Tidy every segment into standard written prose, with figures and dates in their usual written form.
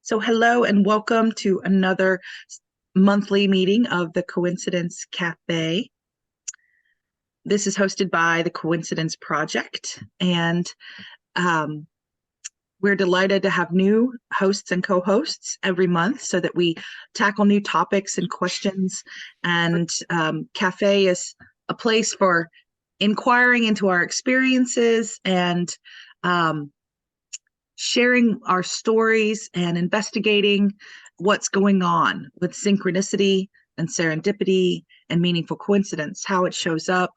So hello and welcome to another monthly meeting of the Coincidence Cafe. This is hosted by the Coincidence Project, and we're delighted to have new hosts and co-hosts every month so that we tackle new topics and questions. And Cafe is a place for inquiring into our experiences and sharing our stories and investigating what's going on with synchronicity and serendipity and meaningful coincidence, how it shows up,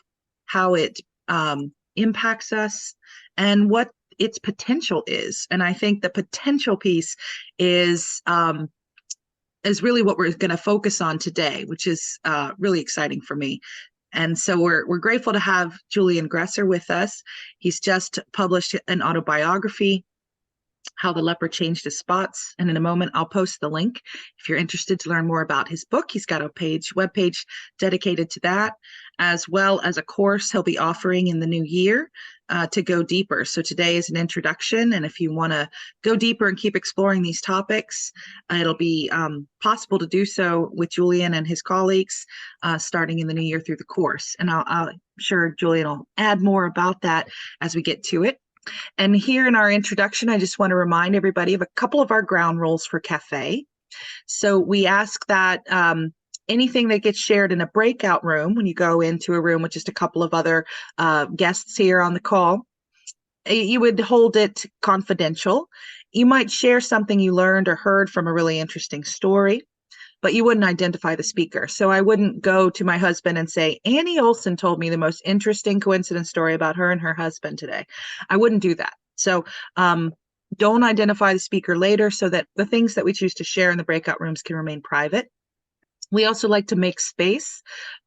how it impacts us, and what its potential is. And I think the potential piece is really what we're going to focus on today, which is really exciting for me. And so we're grateful to have Julian Gresser with us. He's just published an autobiography, How the Leopard Changed His Spots. And in a moment, I'll post the link. If you're interested to learn more about his book, he's got a webpage dedicated to that, as well as a course he'll be offering in the new year to go deeper. So today is an introduction. And if you want to go deeper and keep exploring these topics, it'll be possible to do so with Julian and his colleagues starting in the new year through the course. And I'm sure Julian will add more about that as we get to it. And here in our introduction, I just want to remind everybody of a couple of our ground rules for Cafe. So we ask that anything that gets shared in a breakout room, when you go into a room with just a couple of other guests here on the call, you would hold it confidential. You might share something you learned or heard from a really interesting story, but you wouldn't identify the speaker. So I wouldn't go to my husband and say, Annie Olson told me the most interesting coincidence story about her and her husband today. I wouldn't do that. So don't identify the speaker later so that the things that we choose to share in the breakout rooms can remain private. We also like to make space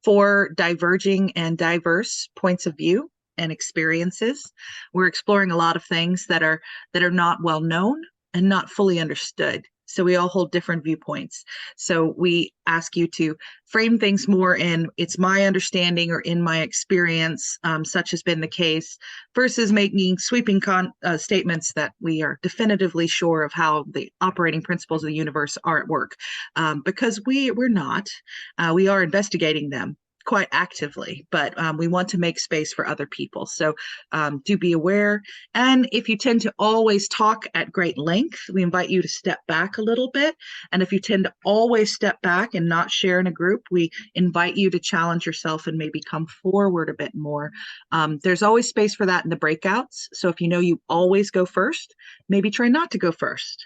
for diverging and diverse points of view and experiences. We're exploring a lot of things that are not well known and not fully understood. So we all hold different viewpoints. So we ask you to frame things more in it's my understanding or in my experience, such has been the case, versus making sweeping statements that we are definitively sure of how the operating principles of the universe are at work. Because we're not. We are investigating them quite actively, but we want to make space for other people. So do be aware. And if you tend to always talk at great length, we invite you to step back a little bit. And if you tend to always step back and not share in a group, we invite you to challenge yourself and maybe come forward a bit more. There's always space for that in the breakouts. So if you know you always go first, maybe try not to go first.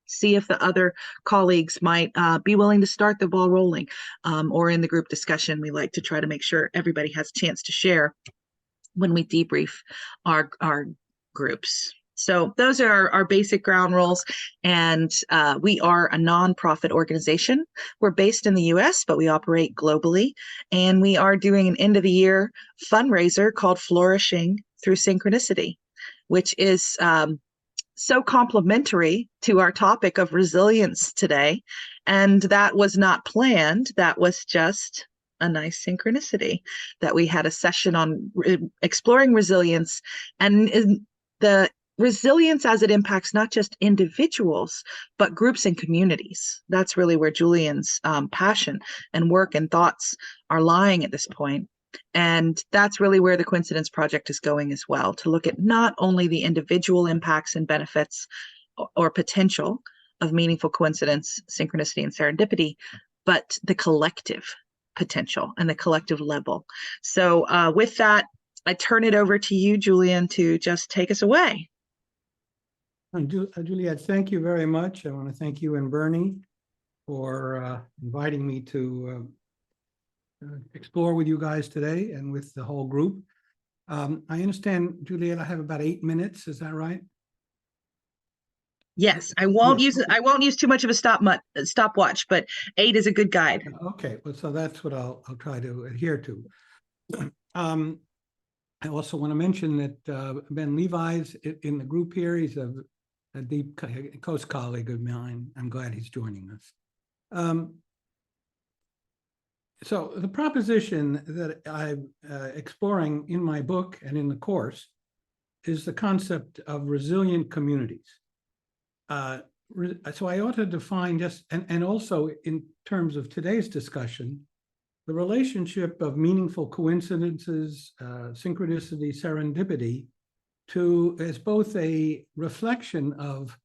See if the other colleagues might be willing to start the ball rolling, or in the group discussion, we like to try to make sure everybody has a chance to share when we debrief our groups. So those are our basic ground rules, and we are a nonprofit organization. We're based in the US, but we operate globally, and we are doing an end of the year fundraiser called Flourishing Through Synchronicity, which is so complementary to our topic of resilience today. And that was not planned. That was just a nice synchronicity that we had a session on exploring resilience and the resilience as it impacts not just individuals, but groups and communities. That's really where Julian's passion and work and thoughts are lying at this point. And that's really where the Coincidence Project is going as well, to look at not only the individual impacts and benefits or potential of meaningful coincidence, synchronicity, and serendipity, but the collective potential and the collective level. So with that, I turn it over to you, Julian, to just take us away. Juliet, thank you very much. I want to thank you and Bernie for inviting me to explore with you guys today and with the whole group. I understand, Juliet, I have about 8 minutes. Is that right? Yes, I won't use too much of a stopwatch, but 8 is a good guide. Okay, well, so that's what I'll try to adhere to. I also want to mention that Ben Levi's in the group here. He's a deep close colleague of mine. I'm glad he's joining us. So the proposition that I'm exploring in my book and in the course is the concept of resilient communities. so I ought to define just, and also in terms of today's discussion, the relationship of meaningful coincidences, synchronicity, serendipity, to as both a reflection of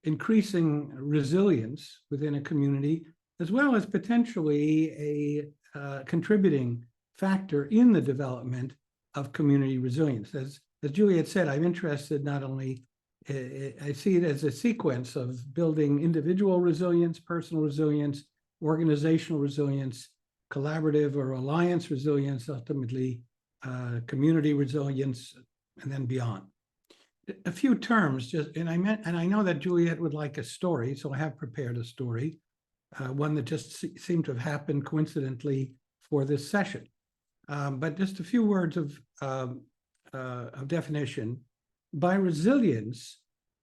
increasing resilience within a community, as well as potentially a contributing factor in the development of community resilience. As Juliet said, I'm interested not only, I see it as a sequence of building individual resilience, personal resilience, organizational resilience, collaborative or alliance resilience, ultimately community resilience, and then beyond. A few terms, just, and I know that Juliet would like a story, so I have prepared a story, one that just seemed to have happened coincidentally for this session. But just a few words of definition. By resilience,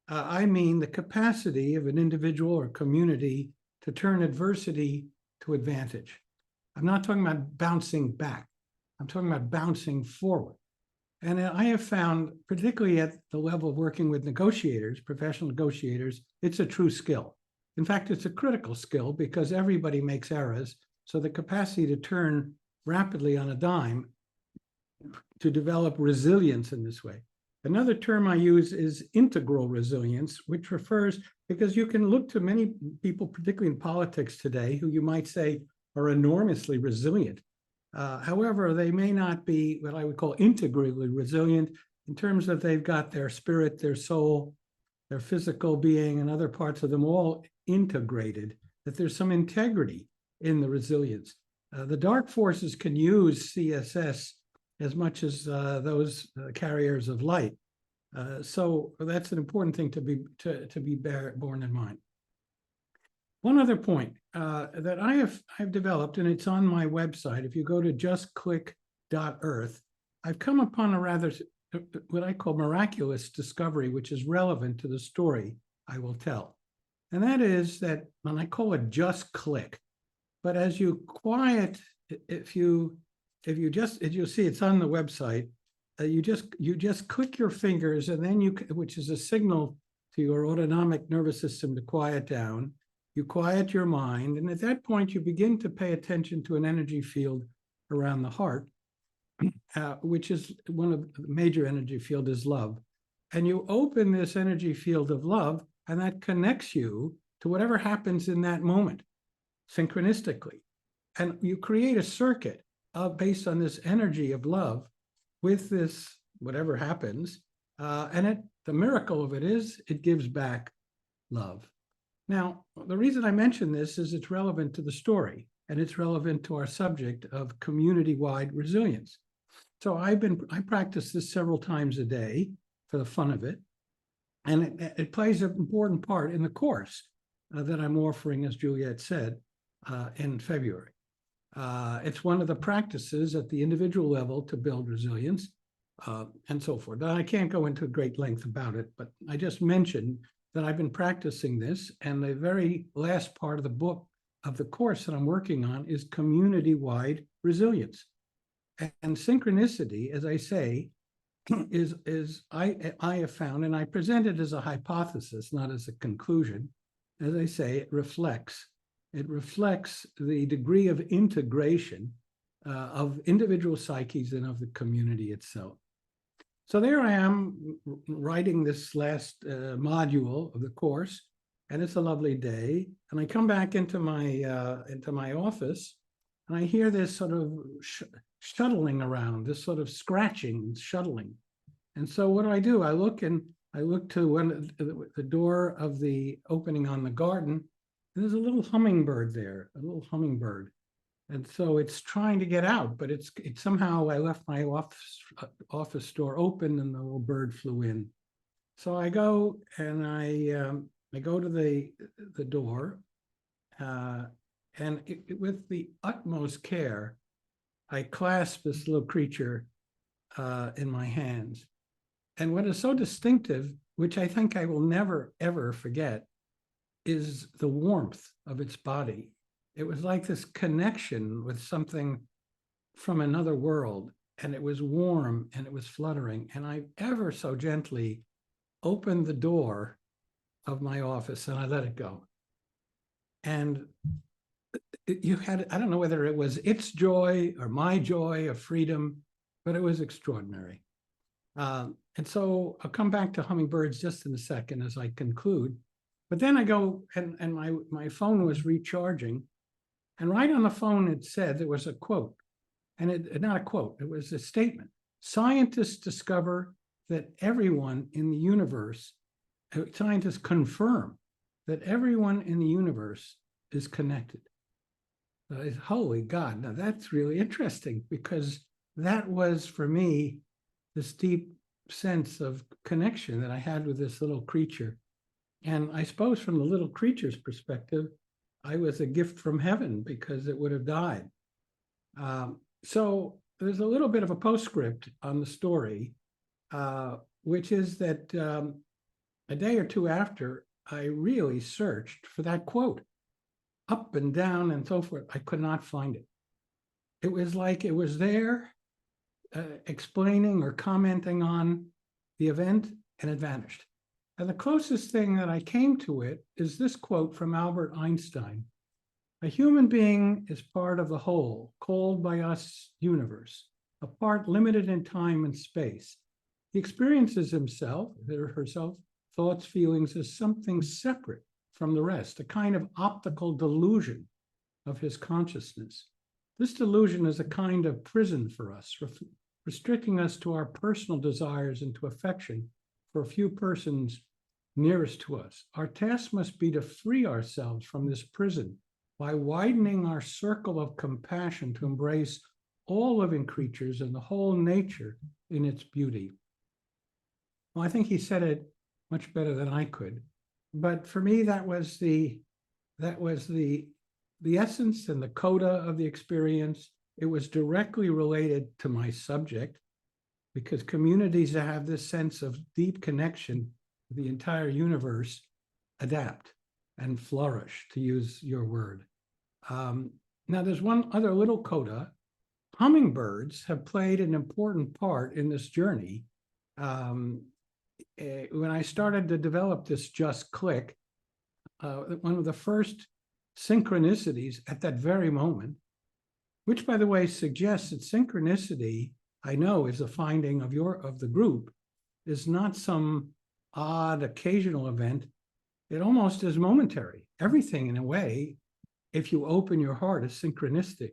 I mean the capacity of an individual or community to turn adversity to advantage. I'm not talking about bouncing back. I'm talking about bouncing forward. And I have found, particularly at the level of working with negotiators, professional negotiators, it's a true skill. In fact, it's a critical skill because everybody makes errors. So the capacity to turn rapidly on a dime, to develop resilience in this way. Another term I use is integral resilience, which refers, because you can look to many people, particularly in politics today, who you might say are enormously resilient. However, they may not be what I would call integrally resilient in terms of they've got their spirit, their soul, their physical being, and other parts of them all integrated, that there's some integrity in the resilience. The dark forces can use CSS as much as those carriers of light. So that's an important thing to be borne in mind. One other point that I've developed, and it's on my website. If you go to justclick.earth, I've come upon a rather, what I call miraculous discovery, which is relevant to the story I will tell. And that is that, and I call it just click, but as you quiet, if you just, as you'll see, it's on the website, you just click your fingers, and then which is a signal to your autonomic nervous system to quiet down. You quiet your mind, and at that point, you begin to pay attention to an energy field around the heart, which is one of the major energy field is love. And you open this energy field of love, and that connects you to whatever happens in that moment, synchronistically. And you create a circuit based on this energy of love with this, whatever happens. And the miracle of it is it gives back love. Now, the reason I mention this is it's relevant to the story, and it's relevant to our subject of community-wide resilience. So I practice this several times a day for the fun of it, and it plays an important part in the course that I'm offering, as Juliet said, in February. It's one of the practices at the individual level to build resilience, and so forth. Now, I can't go into great length about it, but I just mentioned that I've been practicing this, and the very last part of the book of the course that I'm working on is community-wide resilience. And synchronicity, as I say, is I have found, and I present it as a hypothesis, not as a conclusion. As I say, it reflects the degree of integration of individual psyches and of the community itself. So there I am writing this last module of the course, and it's a lovely day. And I come back into my office, and I hear this sort of shuttling around, this sort of scratching, shuttling. And so what do? I look to the door of the opening on the garden. And there's a little hummingbird there, a little hummingbird. And so it's trying to get out, but it's somehow I left my office door open, and the little bird flew in. So I go and I go to the door, and with the utmost care, I clasp this little creature in my hands. And what is so distinctive, which I think I will never, ever forget, is the warmth of its body. It was like this connection with something from another world, and it was warm and it was fluttering. And I ever so gently opened the door of my office and I let it go. And you had, I don't know whether it was its joy or my joy of freedom, but it was extraordinary. And so I'll come back to hummingbirds just in a second as I conclude. But then I go and my phone was recharging. And right on the phone, it said, there was a quote, and not a quote, it was a statement. Scientists discover that everyone in the universe, scientists confirm that everyone in the universe is connected. Holy God, now that's really interesting, because that was for me this deep sense of connection that I had with this little creature. And I suppose from the little creature's perspective, I was a gift from heaven because it would have died. So there's a little bit of a postscript on the story, which is that a day or two after, I really searched for that quote, up and down and so forth. I could not find it. It was like it was there, explaining or commenting on the event, and it vanished. And the closest thing that I came to it is this quote from Albert Einstein. A human being is part of the whole, called by us universe, a part limited in time and space. He experiences himself, or herself, thoughts, feelings as something separate from the rest, a kind of optical delusion of his consciousness. This delusion is a kind of prison for us, restricting us to our personal desires and to affection for a few persons nearest to us. Our task must be to free ourselves from this prison by widening our circle of compassion to embrace all living creatures and the whole nature in its beauty. Well, I think he said it much better than I could. But for me, that was the essence and the coda of the experience. It was directly related to my subject, because communities that have this sense of deep connection with the entire universe adapt and flourish, to use your word. Now, there's one other little coda. Hummingbirds have played an important part in this journey. When I started to develop this just click, one of the first synchronicities at that very moment, which, by the way, suggests that synchronicity, I know, is a finding of the group, is not some odd occasional event. It almost is momentary. Everything, in a way, if you open your heart, is synchronistic.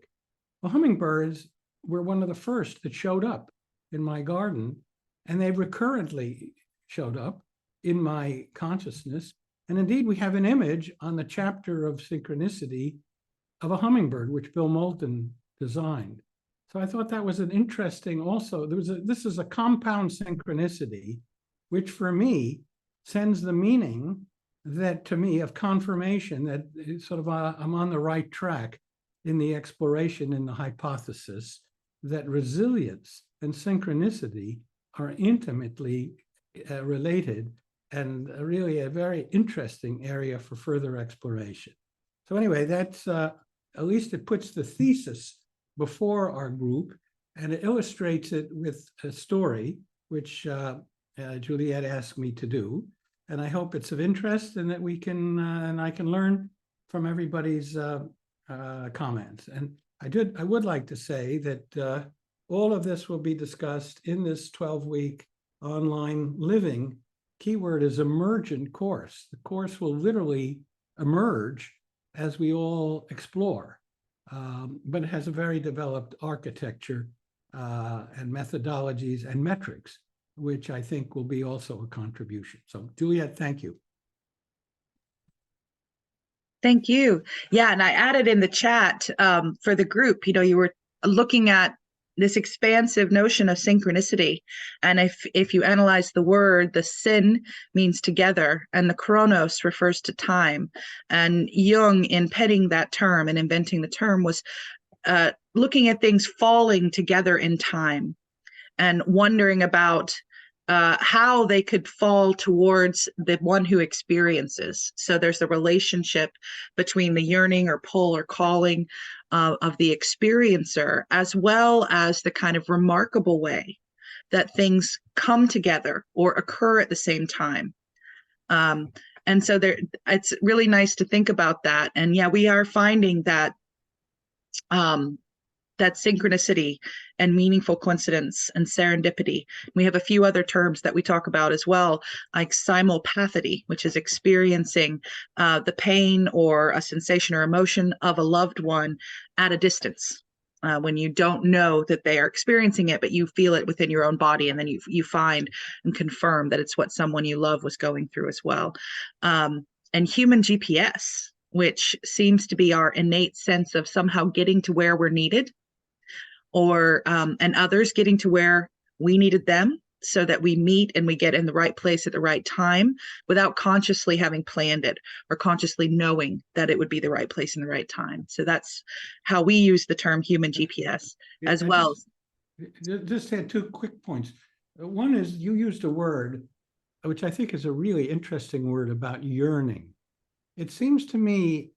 Well, hummingbirds were one of the first that showed up in my garden, and they recurrently showed up in my consciousness. And indeed, we have an image on the chapter of synchronicity of a hummingbird, which Bill Mouton designed. So I thought that was an interesting also. This is a compound synchronicity, which for me sends the meaning that, to me, of confirmation that sort of I'm on the right track in the exploration in the hypothesis that resilience and synchronicity are intimately related, and really a very interesting area for further exploration. So anyway, that's at least it puts the thesis before our group, and it illustrates it with a story, which Juliet asked me to do. And I hope it's of interest, and that we can, and I can learn from everybody's comments. And I would like to say that all of this will be discussed in this 12-week online living. Keyword is emergent course. The course will literally emerge as we all explore, but it has a very developed architecture and methodologies and metrics, which I think will be also a contribution. So Juliet, thank you. Thank you. Yeah, and I added in the chat for the group, you were looking at this expansive notion of synchronicity. And if you analyze the word, the syn means together, and the chronos refers to time. And Jung, in penning that term and inventing the term, was looking at things falling together in time and wondering about how they could fall towards the one who experiences. So there's the relationship between the yearning or pull or calling of the experiencer, as well as the kind of remarkable way that things come together or occur at the same time. And so there, it's really nice to think about that. And yeah, we are finding that that synchronicity and meaningful coincidence and serendipity. We have a few other terms that we talk about as well, like simulpathity, which is experiencing the pain or a sensation or emotion of a loved one at a distance. When you don't know that they are experiencing it, but you feel it within your own body, and then you find and confirm that it's what someone you love was going through as well. And human GPS, which seems to be our innate sense of somehow getting to where we're needed, or and others getting to where we needed them, so that we meet and we get in the right place at the right time without consciously having planned it or consciously knowing that it would be the right place in the right time. So that's how we use the term human GPS as well. Just had two quick points. One is you used a word, which I think is a really interesting word, about yearning. It seems to me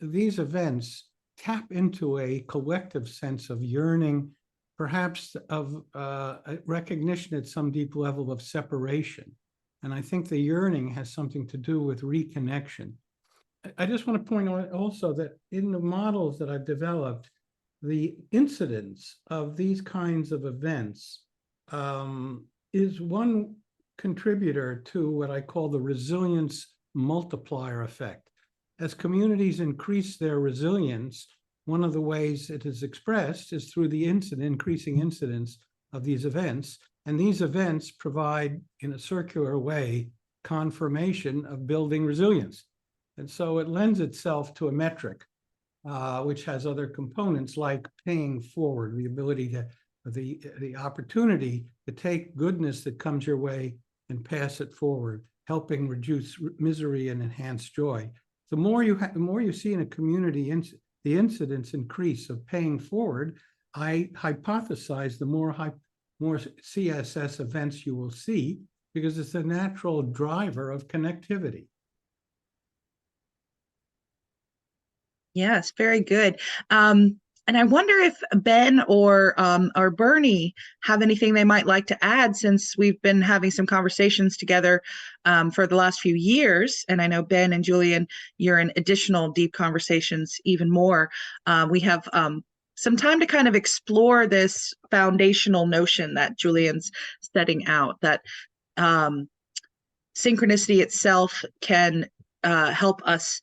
these events tap into a collective sense of yearning, perhaps of a recognition at some deep level of separation. And I think the yearning has something to do with reconnection. I just want to point out also that in the models that I've developed, the incidence of these kinds of events is one contributor to what I call the resilience multiplier effect. As communities increase their resilience, one of the ways it is expressed is through the increasing incidence of these events. And these events provide, in a circular way, confirmation of building resilience. And so it lends itself to a metric, which has other components like paying forward, the ability to, the opportunity to take goodness that comes your way and pass it forward, helping reduce misery and enhance joy. The more you see in a community, the incidence increase of paying forward, I hypothesize the more CSS events you will see, because it's a natural driver of connectivity. Yes, very good. And I wonder if Ben or Bernie have anything they might like to add, since we've been having some conversations together for the last few years. And I know Ben and Julian, you're in additional deep conversations even more. We have some time to kind of explore this foundational notion that Julian's setting out, that synchronicity itself can help us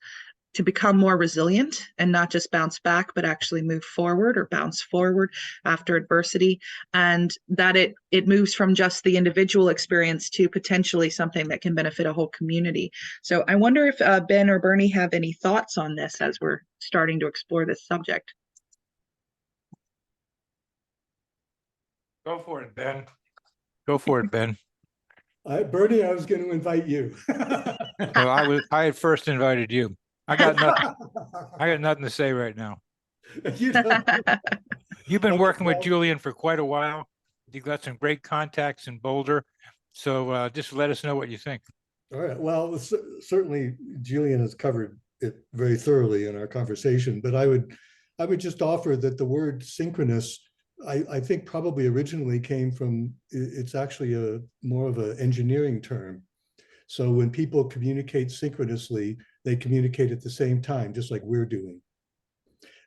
to become more resilient and not just bounce back, but actually move forward or bounce forward after adversity. And that it moves from just the individual experience to potentially something that can benefit a whole community. So I wonder if Ben or Bernie have any thoughts on this as we're starting to explore this subject. Go for it, Ben. Go for it, Ben. Bernie, I was going to invite you. Well, I had first invited you. I got nothing to say right now. You don't. You've been working with Well, Julian for quite a while. You've got some great contacts in Boulder. So just let us know what you think. All right. Well, certainly Julian has covered it very thoroughly in our conversation, but I would just offer that the word synchronous, I think probably originally came from, it's actually more of an engineering term. So when people communicate synchronously, they communicate at the same time, just like we're doing.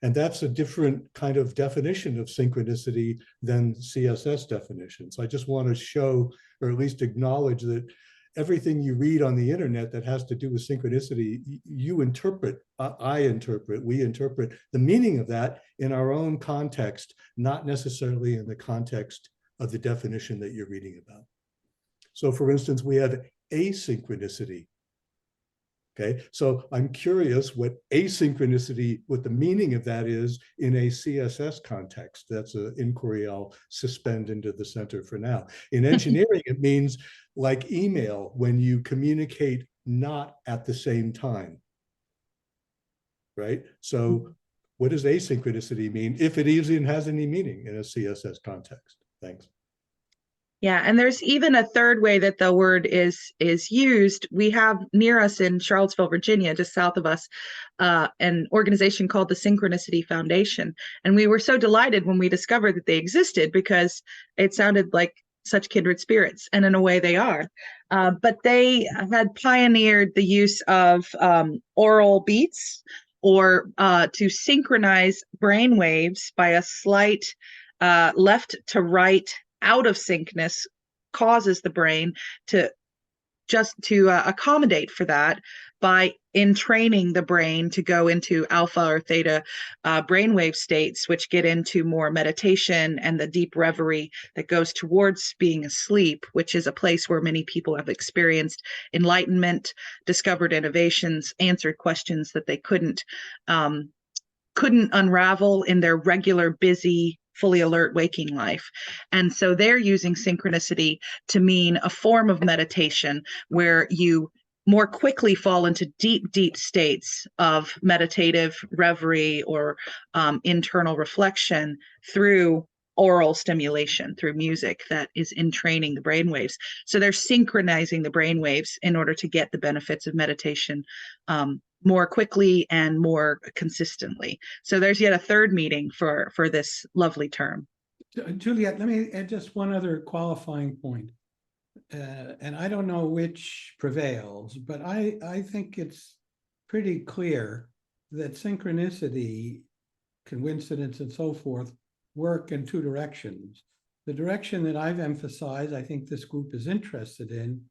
And that's a different kind of definition of synchronicity than CSS definition. So I just want to show, or at least acknowledge, that everything you read on the internet that has to do with synchronicity, you interpret, I interpret, we interpret the meaning of that in our own context, not necessarily in the context of the definition that you're reading about. So for instance, we have asynchronicity. Okay, so I'm curious what asynchronicity, what the meaning of that is in a CSS context. That's an inquiry I'll suspend into the center for now. In engineering, it means like email, when you communicate not at the same time, right? So what does asynchronicity mean, if it even has any meaning in a CSS context? Thanks. Yeah, and there's even a third way that the word is used. We have near us in Charlottesville, Virginia, just south of us, an organization called the Synchronicity Foundation. And we were so delighted when we discovered that they existed, because it sounded like such kindred spirits, and in a way they are. But they had pioneered the use of oral beats, or to synchronize brain waves by a slight left to right out of syncness causes the brain to accommodate for that by entraining the brain to go into alpha or theta brainwave states, which get into more meditation and the deep reverie that goes towards being asleep, which is a place where many people have experienced enlightenment, discovered innovations, answered questions that they couldn't unravel in their regular, busy, fully alert waking life. And so they're using synchronicity to mean a form of meditation where you more quickly fall into deep, deep states of meditative reverie or internal reflection through oral stimulation, through music that is entraining the brainwaves. So they're synchronizing the brainwaves in order to get the benefits of meditation more quickly and more consistently. So there's yet a third meaning for this lovely term. Juliet, let me add just one other qualifying point. And I don't know which prevails, but I think it's pretty clear that synchronicity, coincidence, and so forth work in two directions. The direction that I've emphasized, I think this group is interested in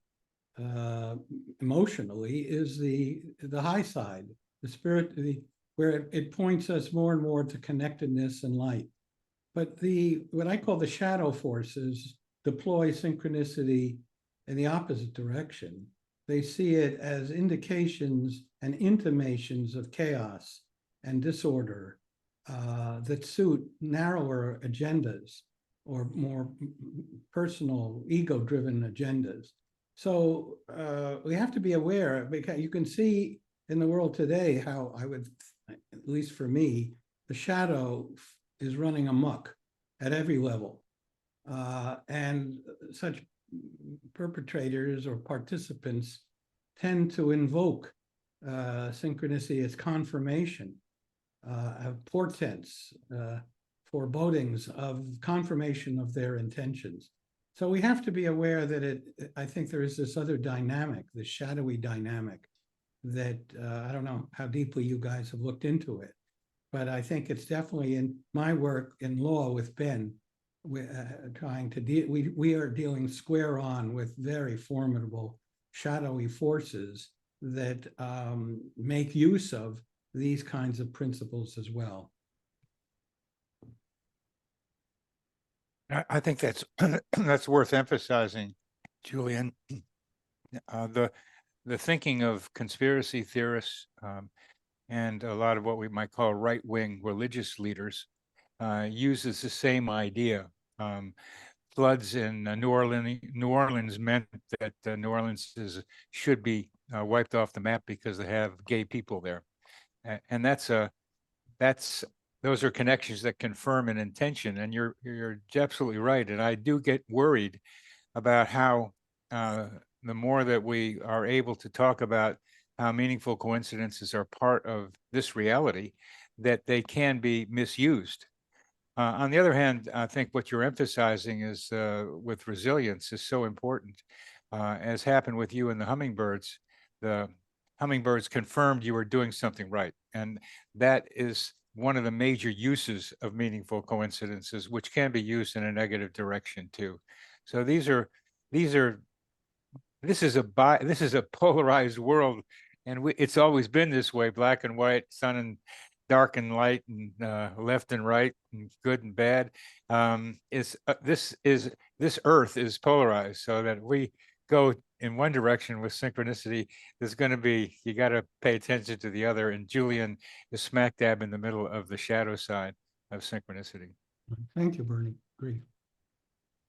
emotionally, is the high side, the spirit, where it points us more and more to connectedness and light. But what I call the shadow forces deploy synchronicity in the opposite direction. They see it as indications and intimations of chaos and disorder that suit narrower agendas or more personal, ego-driven agendas. So we have to be aware, because you can see in the world today how at least for me, the shadow is running amok at every level. And such perpetrators or participants tend to invoke synchronicity as confirmation, portents, forebodings of confirmation of their intentions. So we have to be aware that I think there is this other dynamic, this shadowy dynamic that I don't know how deeply you guys have looked into it, but I think it's definitely in my work in law with Ben, trying to deal, we are dealing square on with very formidable shadowy forces that make use of these kinds of principles as well. I think that's that's worth emphasizing, Julian. The thinking of conspiracy theorists and a lot of what we might call right-wing religious leaders uses the same idea. Floods in New Orleans meant that New Orleans should be wiped off the map because they have gay people there, and those are connections that confirm an intention. And you're absolutely right. And I do get worried about how the more that we are able to talk about how meaningful coincidences are part of this reality, that they can be misused. On the other hand, I think what you're emphasizing is with resilience is so important. As happened with you and the hummingbirds confirmed you were doing something right. And that is one of the major uses of meaningful coincidences, which can be used in a negative direction too. So this is a polarized world, and it's always been this way: black and white, sun and dark and light, and left and right, and good and bad. This earth is polarized, so that we go in one direction with synchronicity, there's going to be, you got to pay attention to the other. And Julian is smack dab in the middle of the shadow side of synchronicity. Thank you, Bernie. Agree.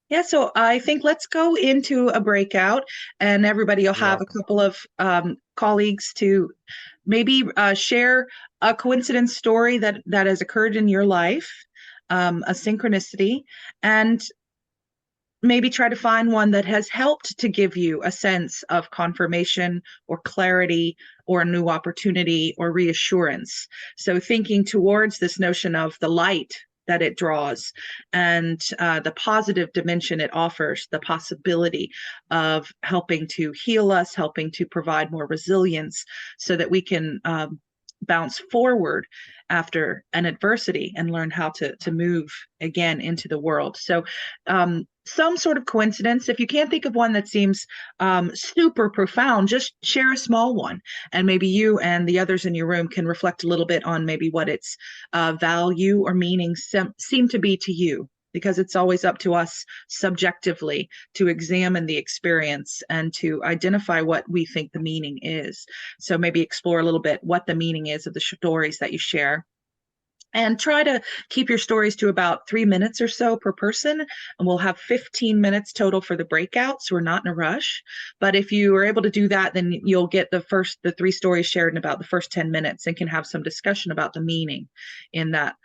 Yeah, so I think let's go into a breakout, and everybody will have a couple of colleagues to maybe share a coincidence story that has occurred in your life, a synchronicity, and maybe try to find one that has helped to give you a sense of confirmation or clarity or a new opportunity or reassurance. So thinking towards this notion of the light that it draws, and the positive dimension it offers, the possibility of helping to heal us, helping to provide more resilience so that we can bounce forward after an adversity and learn how to move again into the world. So some sort of coincidence. If you can't think of one that seems super profound, just share a small one, and maybe you and the others in your room can reflect a little bit on maybe what its value or meaning seem to be to you, because it's always up to us subjectively to examine the experience and to identify what we think the meaning is. So maybe explore a little bit what the meaning is of the stories that you share. And try to keep your stories to about 3 minutes or so per person. And we'll have 15 minutes total for the breakout, so we're not in a rush. But if you are able to do that, then you'll get the 3 stories shared in about the first 10 minutes and can have some discussion about the meaning in that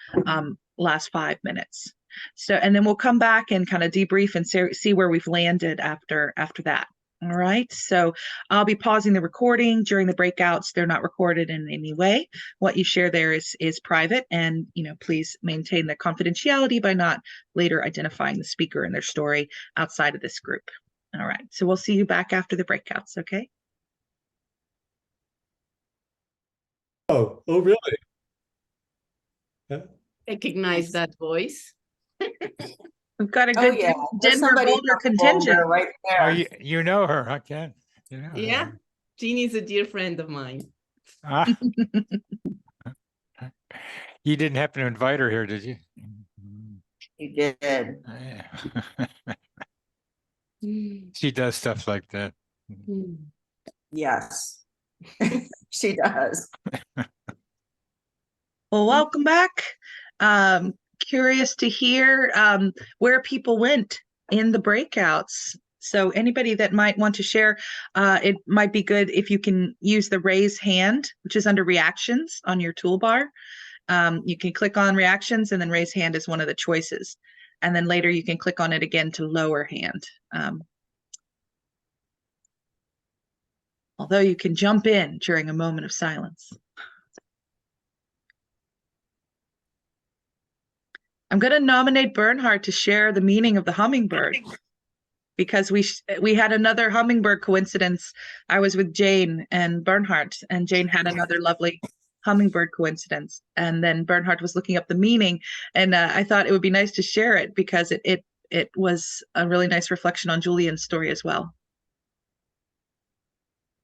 last 5 minutes. So, and then we'll come back and kind of debrief and see where we've landed after that. All right, so I'll be pausing the recording during the breakouts. They're not recorded in any way. What you share there is private, and please maintain the confidentiality by not later identifying the speaker and their story outside of this group. All right, so we'll see you back after the breakouts, okay? Oh, really? Recognize that voice. We've got a Oh, good yeah. There's Denver somebody Boulder from contingent. Boulder right Oh, there. you know her, huh, Ken? You know her, Yeah, huh? Jeannie's a dear friend of mine. Ah. You didn't happen to invite her here, did you? You did. Yeah. Mm. She does stuff like that. Yes. She does. Well, welcome back. Curious to hear where people went in the breakouts. So anybody that might want to share, it might be good if you can use the raise hand, which is under reactions on your toolbar. You can click on reactions, and then raise hand is one of the choices. And then later you can click on it again to lower hand. Although you can jump in during a moment of silence. I'm going to nominate Bernhard to share the meaning of the hummingbird, because we had another hummingbird coincidence. I was with Jane and Bernhard, and Jane had another lovely hummingbird coincidence. And then Bernhard was looking up the meaning, and I thought it would be nice to share it because it was a really nice reflection on Julian's story as well.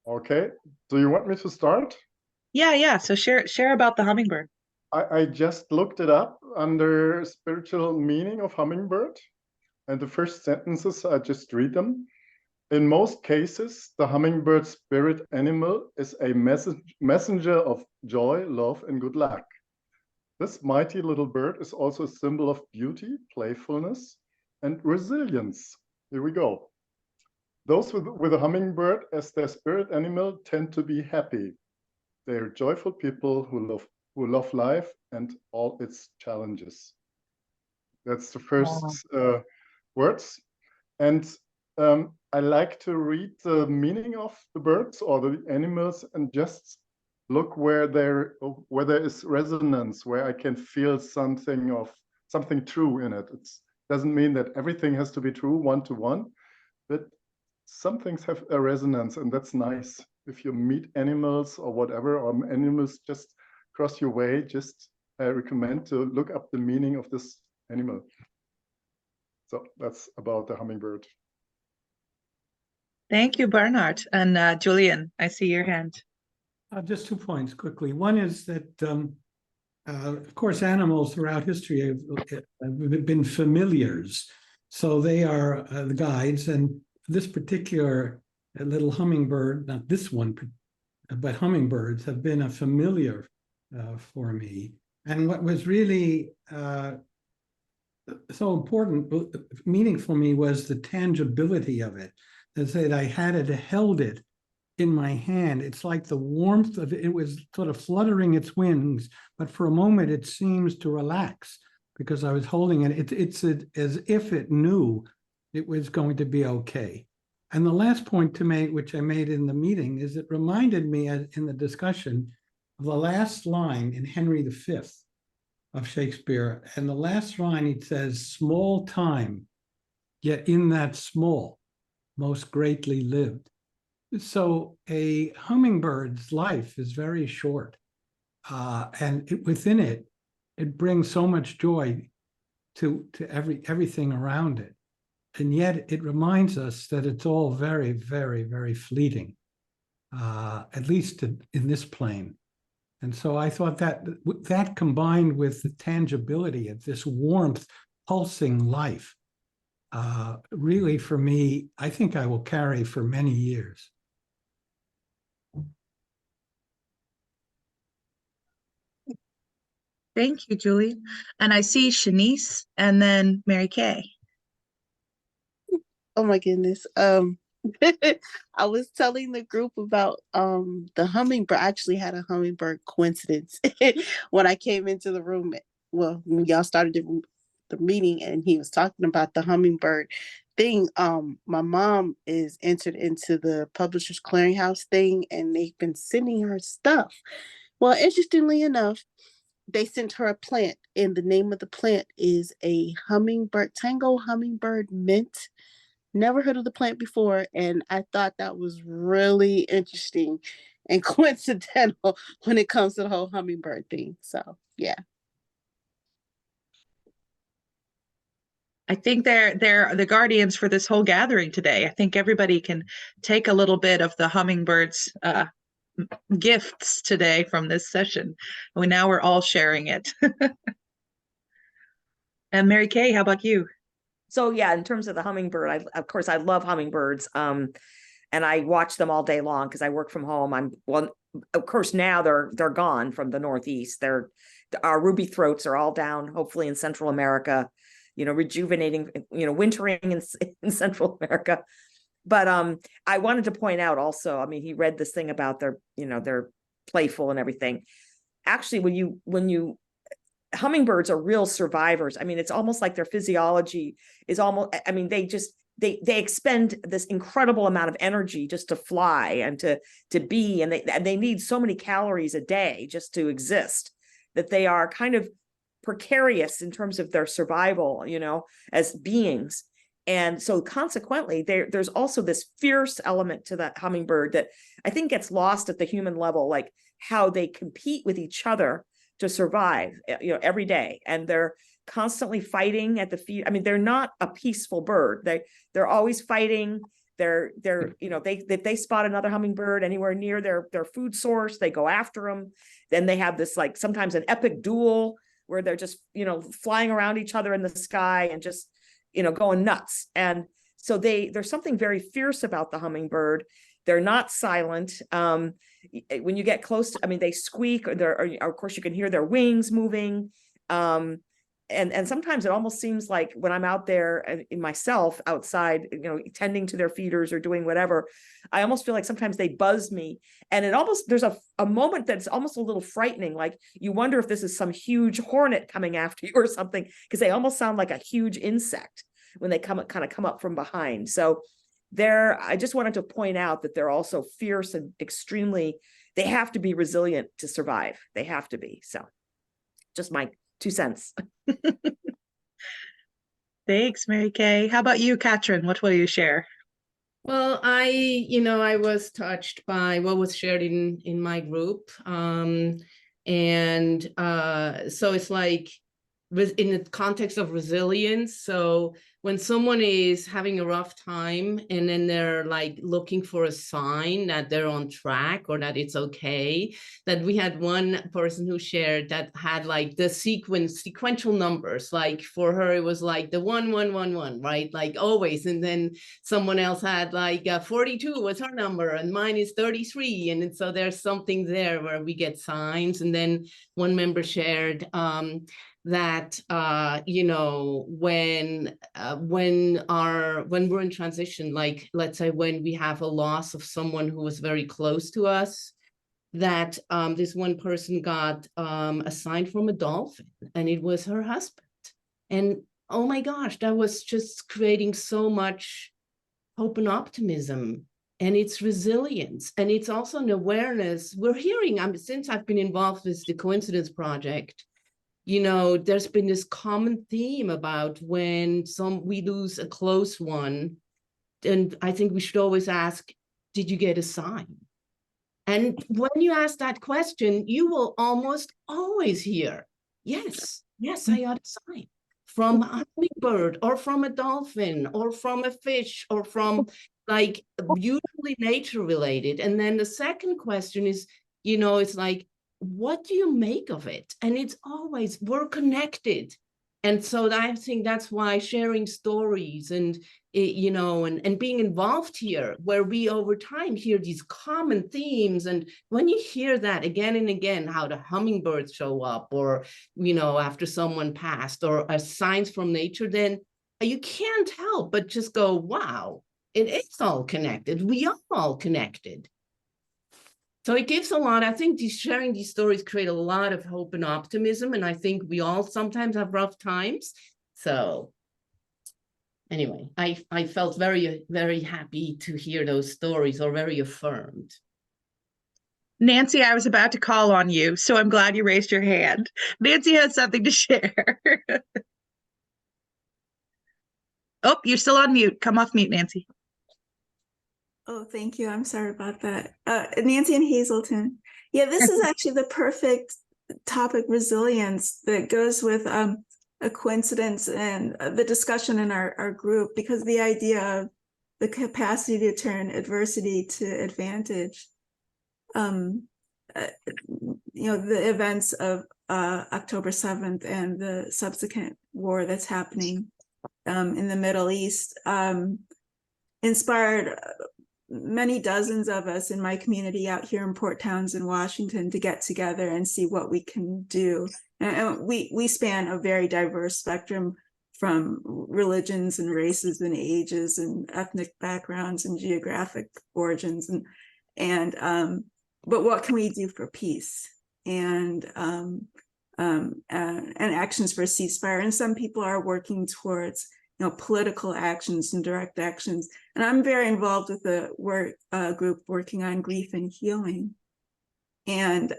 Okay, do you want me to start? Yeah. So share about the hummingbird. I just looked it up under spiritual meaning of hummingbird, and the first sentences, I just read them. In most cases, the hummingbird spirit animal is a messenger of joy, love, and good luck. This mighty little bird is also a symbol of beauty, playfulness, and resilience. Here we go. Those with a hummingbird as their spirit animal tend to be happy. They are joyful people who love life and all its challenges. That's the first words. And I like to read the meaning of the birds or the animals and just look where there is resonance, where I can feel something true in it. It doesn't mean that everything has to be true one-to-one, but some things have a resonance, and that's nice. If you meet animals or whatever, or animals just cross your way, just recommend to look up the meaning of this animal. So that's about the hummingbird. Thank you, Bernhard. And Julian, I see your hand. Just 2 points quickly. One is that, of course, animals throughout history have been familiars. So they are the guides, and this particular little hummingbird, not this one, but hummingbirds have been a familiar for me. And what was really so important, meaningful for me, was the tangibility of it. That I held it in my hand. It's like the warmth of it. It was sort of fluttering its wings, but for a moment it seems to relax because I was holding it. It's as if it knew it was going to be okay. And the last point to make, which I made in the meeting, is it reminded me in the discussion of the last line in Henry V of Shakespeare. And the last line, he says, small time, yet in that small, most greatly lived. So a hummingbird's life is very short. And within it, it brings so much joy to everything around it. And yet it reminds us that it's all very, very, very fleeting, at least in this plane. And so I thought that combined with the tangibility of this warmth, pulsing life, really for me, I think I will carry for many years. Thank you, Julian. And I see Shanice and then Mary Kay. Oh my goodness. I was telling the group about the hummingbird. I actually had a hummingbird coincidence when I came into the room. Well, when y'all started the meeting and he was talking about the hummingbird thing. My mom is entered into the Publishers Clearinghouse thing and they've been sending her stuff. Well, interestingly enough, they sent her a plant, and the name of the plant is a hummingbird, tango hummingbird mint. Never heard of the plant before, and I thought that was really interesting and coincidental when it comes to the whole hummingbird thing. So, yeah. I think they're the guardians for this whole gathering today. I think everybody can take a little bit of the hummingbirds' gifts today from this session. Now we're all sharing it. And Mary Kay, how about you? So yeah, in terms of the hummingbird, of course I love hummingbirds. And I watch them all day long because I work from home. Of course now they're gone from the Northeast. Our ruby throats are all down, hopefully in Central America, rejuvenating, wintering in Central America. But I wanted to point out also, I mean, he read this thing about they're playful and everything. Actually, hummingbirds are real survivors. I mean, it's almost like their physiology is almost, I mean, they expend this incredible amount of energy just to fly and to be, and they need so many calories a day just to exist that they are kind of precarious in terms of their survival, as beings. And so consequently, there's also this fierce element to that hummingbird that I think gets lost at the human level, like how they compete with each other to survive, every day. And they're constantly fighting at the feet. I mean, they're not a peaceful bird. They're always fighting. If they spot another hummingbird anywhere near their food source, they go after them. Then they have this, like, sometimes an epic duel where they're just, flying around each other in the sky and just, going nuts. And so there's something very fierce about the hummingbird. They're not silent. When you get close to, I mean, they squeak, or of course you can hear their wings moving. And sometimes it almost seems like when I'm out there in myself outside, tending to their feeders or doing whatever, I almost feel like sometimes they buzz me. And there's a moment that's almost a little frightening. Like you wonder if this is some huge hornet coming after you or something, because they almost sound like a huge insect when they come up from behind. So I just wanted to point out that they're also fierce and they have to be resilient to survive. They have to be. So just my 2 cents. Thanks, Mary Kay. How about you, Katrin? What will you share? Well, I was touched by what was shared in my group. So it's like in the context of resilience. So when someone is having a rough time and then they're like looking for a sign that they're on track or that it's okay, that we had one person who shared that had like the sequential numbers. Like for her, it was like the 1111, right? Like always. And then someone else had like 42 was her number and mine is 33. And so there's something there where we get signs. And then one member shared that when we're in transition, like let's say when we have a loss of someone who was very close to us, that this one person got a sign from a dolphin, and it was her husband. And oh my gosh, that was just creating so much hope and optimism. And it's resilience, and it's also an awareness. We're hearing, since I've been involved with the Coincidence Project, you know, there's been this common theme about when we lose a close one, and I think we should always ask, did you get a sign? And when you ask that question, you will almost always hear, yes, I got a sign from a hummingbird or from a dolphin or from a fish or from like usually nature related. And then the second question is, you know, it's like, what do you make of it? And it's always, we're connected. And so I think that's why sharing stories and, you know, and being involved here, where we over time hear these common themes. And when you hear that again and again, how the hummingbirds show up, or, you know, after someone passed, or signs from nature, then you can't help but just go, wow, it is all connected. We are all connected. So it gives a lot. I think sharing these stories create a lot of hope and optimism. And I think we all sometimes have rough times. So anyway, I felt very, very happy to hear those stories, or very affirmed. Nancy, I was about to call on you, so I'm glad you raised your hand. Nancy has something to share. Oh, you're still on mute. Come off mute, Nancy. Oh, thank you. I'm sorry about that. Nancy and Hazelton. Yeah, this is actually the perfect topic, resilience, that goes with a coincidence and the discussion in our group, because the idea of the capacity to turn adversity to advantage. You know, the events of October 7th and the subsequent war that's happening in the Middle East inspired many dozens of us in my community out here in Port Townsend, Washington, to get together and see what we can do. And we span a very diverse spectrum, from religions and races and ages and ethnic backgrounds and geographic origins, but what can we do for peace and actions for ceasefire? And some people are working towards, you know, political actions and direct actions. And I'm very involved with the group working on grief and healing. And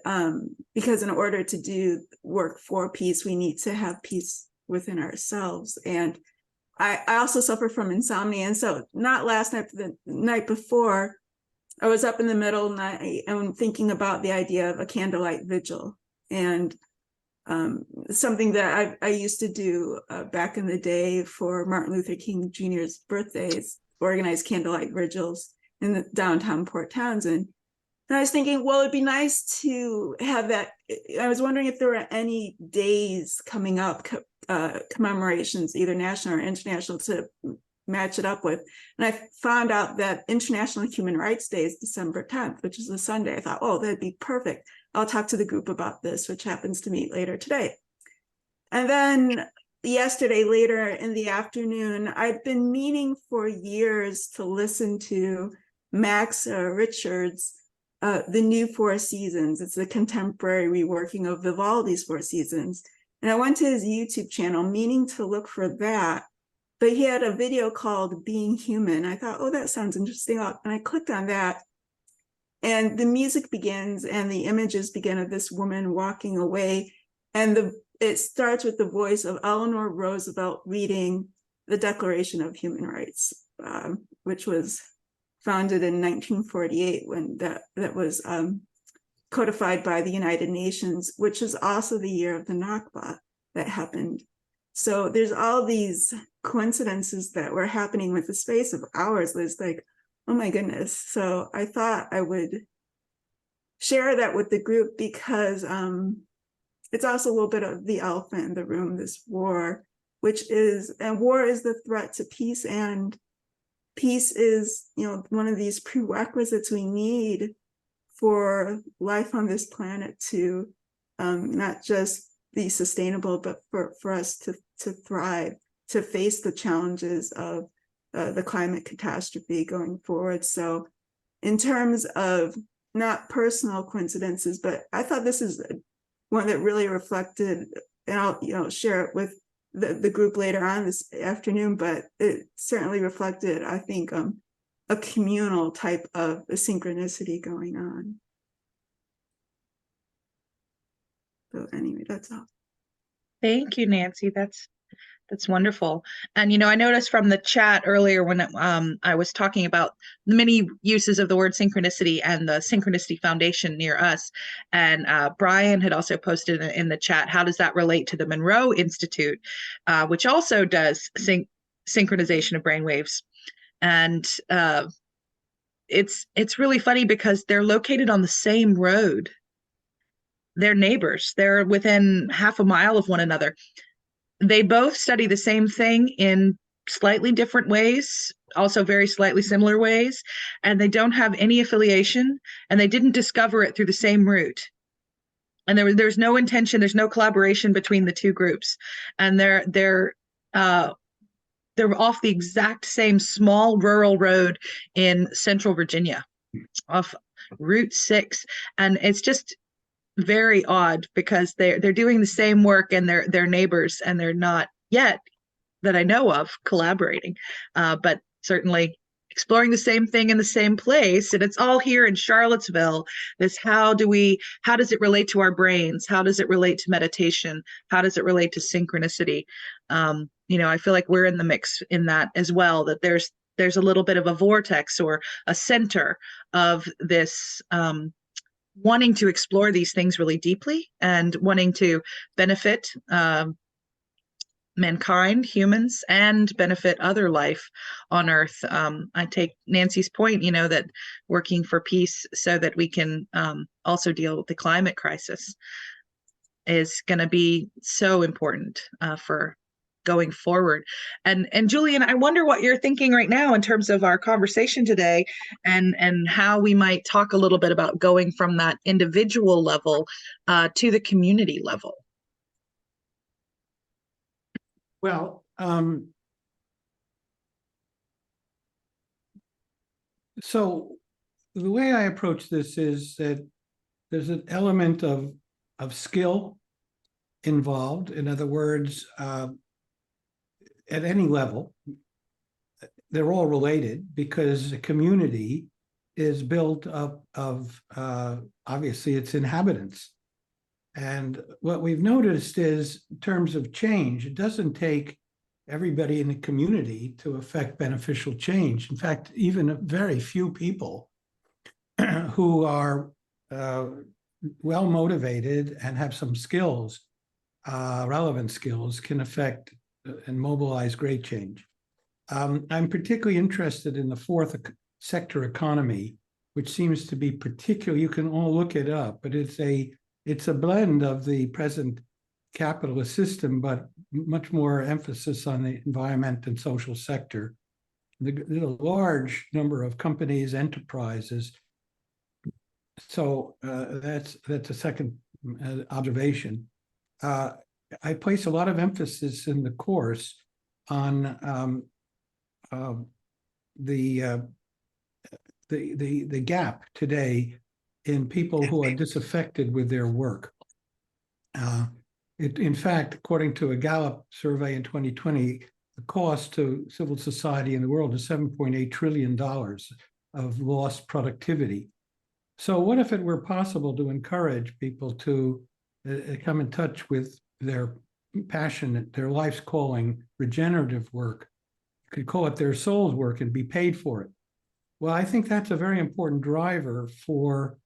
because in order to do work for peace, we need to have peace within ourselves. And I also suffer from insomnia. And so not last night, but the night before, I was up in the middle of the night and thinking about the idea of a candlelight vigil. And something that I used to do back in the day for Martin Luther King Jr.'s birthdays, organize candlelight vigils in the downtown Port Townsend. And I was thinking, well, it'd be nice to have that. I was wondering if there were any days coming up, commemorations, either national or international, to match it up with. And I found out that International Human Rights Day is December 10th, which is a Sunday. I thought, oh, that'd be perfect. I'll talk to the group about this, which happens to meet later today. And then yesterday, later in the afternoon, I'd been meaning for years to listen to Max Richard's The New Four Seasons. It's a contemporary reworking of Vivaldi's Four Seasons. And I went to his YouTube channel meaning to look for that, but he had a video called Being Human. I thought, oh, that sounds interesting. And I clicked on that. And the music begins and the images begin of this woman walking away. And it starts with the voice of Eleanor Roosevelt reading the Declaration of Human Rights, which was founded in 1948, when that was codified by the United Nations, which is also the year of the Nakba that happened. So there's all these coincidences that were happening with the space of hours. It's like, oh my goodness. So I thought I would share that with the group, because it's also a little bit of the elephant in the room, this war, war is the threat to peace, and peace is, you know, one of these prerequisites we need for life on this planet to not just be sustainable, but for us to thrive, to face the challenges of the climate catastrophe going forward. So in terms of not personal coincidences, but I thought this is one that really reflected, and I'll share it with the group later on this afternoon, but it certainly reflected, I think, a communal type of a synchronicity going on. So anyway, that's all. Thank you, Nancy. That's wonderful. And I noticed from the chat earlier when I was talking about the many uses of the word synchronicity and the Synchronicity Foundation near us, and Brian had also posted in the chat, how does that relate to the Monroe Institute, which also does synchronization of brainwaves. And it's really funny because they're located on the same road. They're neighbors. They're within half a mile of one another. They both study the same thing in slightly different ways, also very slightly similar ways, and they don't have any affiliation, and they didn't discover it through the same route. And there's no intention, there's no collaboration between the two groups, and they're off the exact same small rural road in central Virginia, off Route 6, and it's just very odd because they're doing the same work and they're neighbors, and they're not yet, that I know of, collaborating, but certainly exploring the same thing in the same place. And it's all here in Charlottesville. This how does it relate to our brains? How does it relate to meditation? How does it relate to synchronicity? I feel like we're in the mix in that as well, that there's a little bit of a vortex or a center of this wanting to explore these things really deeply and wanting to benefit mankind, humans, and benefit other life on Earth. I take Nancy's point, that working for peace so that we can also deal with the climate crisis is going to be so important for going forward. And Julian, I wonder what you're thinking right now in terms of our conversation today, and how we might talk a little bit about going from that individual level to the community level. Well, so the way I approach this is that there's an element of skill involved. In other words, at any level, they're all related because a community is built up of obviously its inhabitants. And what we've noticed is, in terms of change, it doesn't take everybody in the community to affect beneficial change. In fact, even very few people who are well motivated and have some skills, relevant skills, can affect and mobilize great change. I'm particularly interested in the fourth sector economy, which seems to be particularly, you can all look it up, but it's a blend of the present capitalist system, but much more emphasis on the environment and social sector. There's a large number of companies, enterprises. So that's a second observation. I place a lot of emphasis in the course on the gap today in people who are disaffected with their work. In fact, according to a Gallup survey in 2020, the cost to civil society in the world is $7.8 trillion of lost productivity. So what if it were possible to encourage people to come in touch with their passion, their life's calling, regenerative work? You could call it their soul's work and be paid for it. Well, I think that's a very important driver for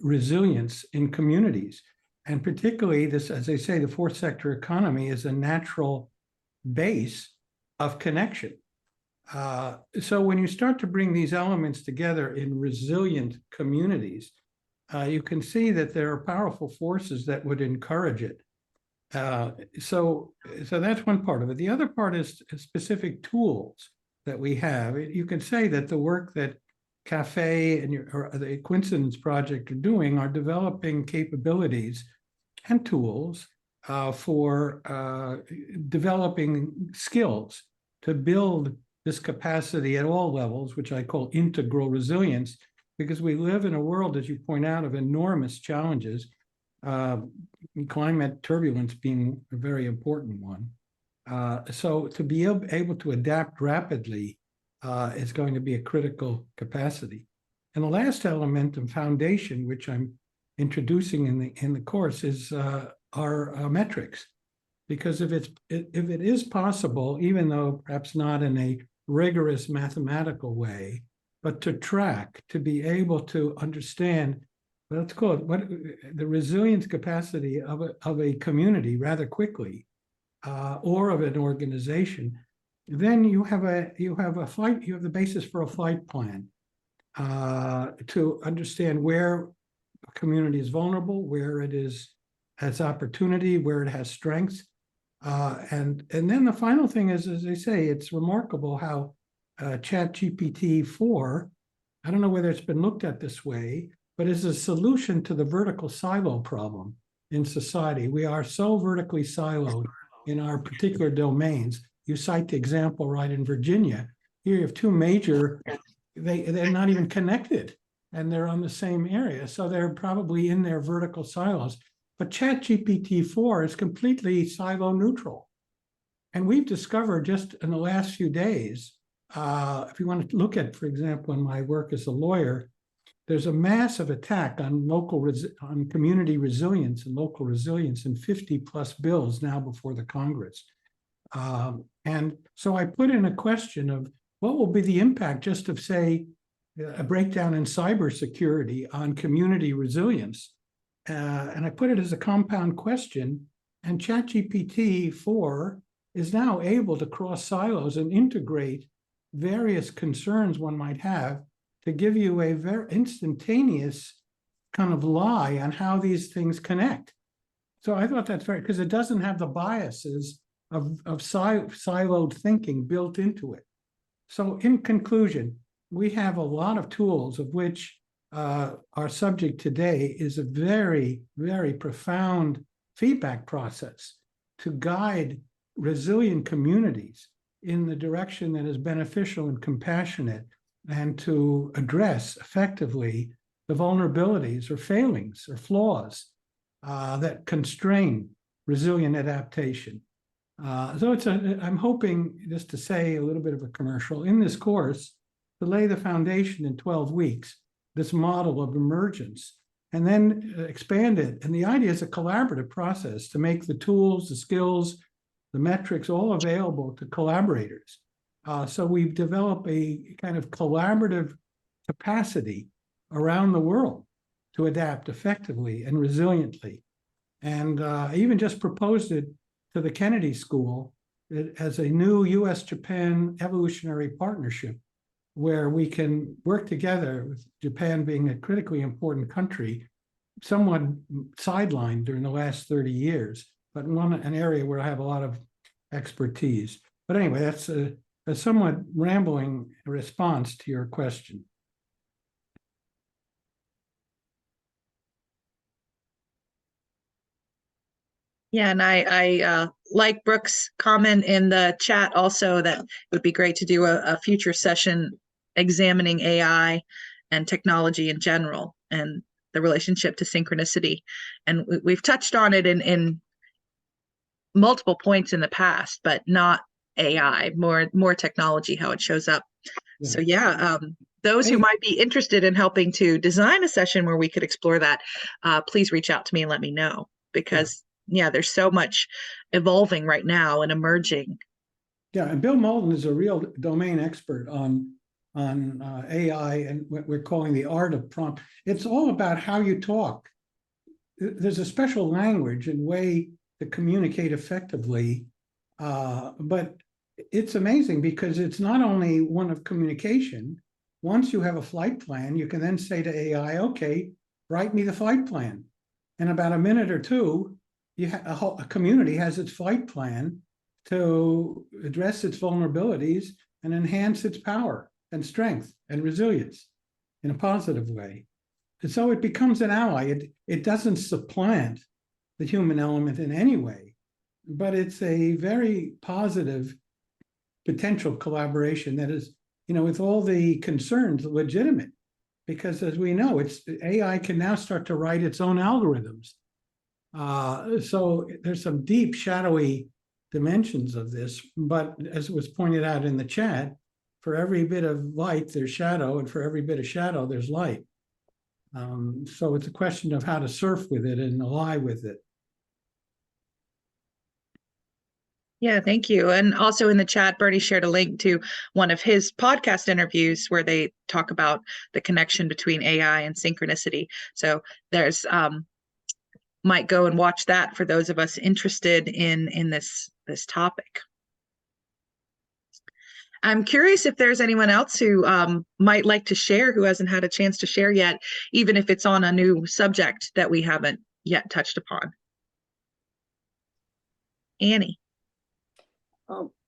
resilience in communities. And particularly this, as they say, the fourth sector economy is a natural base of connection. So when you start to bring these elements together in resilient communities, you can see that there are powerful forces that would encourage it. So that's one part of it. The other part is specific tools that we have. You can say that the work that CAFE and or the Coincidence Project are doing are developing capabilities and tools for developing skills to build this capacity at all levels, which I call integral resilience, because we live in a world, as you point out, of enormous challenges, climate turbulence being a very important one. So to be able to adapt rapidly is going to be a critical capacity. And the last element and foundation, which I'm introducing in the course, is metrics. Because if it is possible, even though perhaps not in a rigorous mathematical way, but to track, to be able to understand, let's call it what the resilience capacity of a community rather quickly, or of an organization, then you have the basis for a flight plan to understand where a community is vulnerable, where it has opportunity, where it has strengths. And then the final thing is, as they say, it's remarkable how ChatGPT-4, I don't know whether it's been looked at this way, but is a solution to the vertical silo problem in society. We are so vertically siloed in our particular domains. You cite the example right in Virginia. Here you have two major, they're not even connected, and they're on the same area. So they're probably in their vertical silos. But ChatGPT-4 is completely silo neutral. And we've discovered just in the last few days, if you want to look at, for example, in my work as a lawyer, there's a massive attack on on community resilience and local resilience in 50 plus bills now before the Congress. And so I put in a question of what will be the impact just of, say, a breakdown in cybersecurity on community resilience. And I put it as a compound question, and ChatGPT-4 is now able to cross silos and integrate various concerns one might have to give you a very instantaneous kind of lie on how these things connect. So I thought that's very, because it doesn't have the biases of siloed thinking built into it. So in conclusion, we have a lot of tools of which our subject today is a very, very profound feedback process to guide resilient communities in the direction that is beneficial and compassionate, and to address effectively the vulnerabilities or failings or flaws that constrain resilient adaptation. So I'm hoping, just to say a little bit of a commercial, in this course, to lay the foundation in 12 weeks, this model of emergence, and then expand it. And the idea is a collaborative process to make the tools, the skills, the metrics all available to collaborators. So we've developed a kind of collaborative capacity around the world to adapt effectively and resiliently. And I even just proposed it to the Kennedy School as a new US-Japan evolutionary partnership, where we can work together, with Japan being a critically important country, somewhat sidelined during the last 30 years, but an area where I have a lot of expertise. But anyway, that's a somewhat rambling response to your question. Yeah, and I like Brooke's comment in the chat also that it would be great to do a future session examining AI and technology in general and the relationship to synchronicity. And we've touched on it in multiple points in the past, but not AI, more technology, how it shows up. Yeah. So yeah, those who might be interested in helping to design a session where we could explore that, please reach out to me and let me know, because yeah, there's so much evolving right now and emerging. Yeah, and Bill Mouton is a real domain expert on AI and what we're calling the art of prompt. It's all about how you talk. There's a special language and way to communicate effectively, but it's amazing because it's not only one of communication. Once you have a flight plan, you can then say to AI, okay, write me the flight plan. In about a minute or two, a community has its flight plan to address its vulnerabilities and enhance its power and strength and resilience in a positive way. And so it becomes an ally. It doesn't supplant the human element in any way, but it's a very positive potential collaboration that is, with all the concerns, legitimate, because as we know, AI can now start to write its own algorithms. So there's some deep shadowy dimensions of this, but as was pointed out in the chat, for every bit of light, there's shadow, and for every bit of shadow, there's light. So it's a question of how to surf with it and ally with it. Yeah, thank you. And also in the chat, Bernie shared a link to one of his podcast interviews where they talk about the connection between AI and synchronicity. So there's might go and watch that for those of us interested in this topic. I'm curious if there's anyone else who might like to share who hasn't had a chance to share yet, even if it's on a new subject that we haven't yet touched upon. Annie.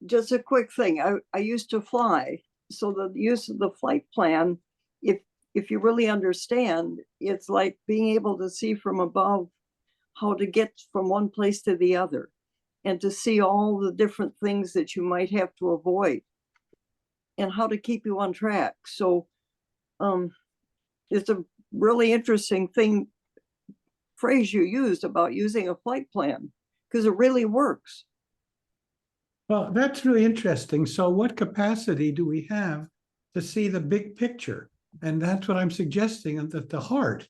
Just a quick thing. I used to fly, so the use of the flight plan, if you really understand, it's like being able to see from above how to get from one place to the other, and to see all the different things that you might have to avoid, and how to keep you on track. So it's a really interesting phrase you used about using a flight plan, because it really works. Well, that's really interesting. So what capacity do we have to see the big picture? And that's what I'm suggesting, that the heart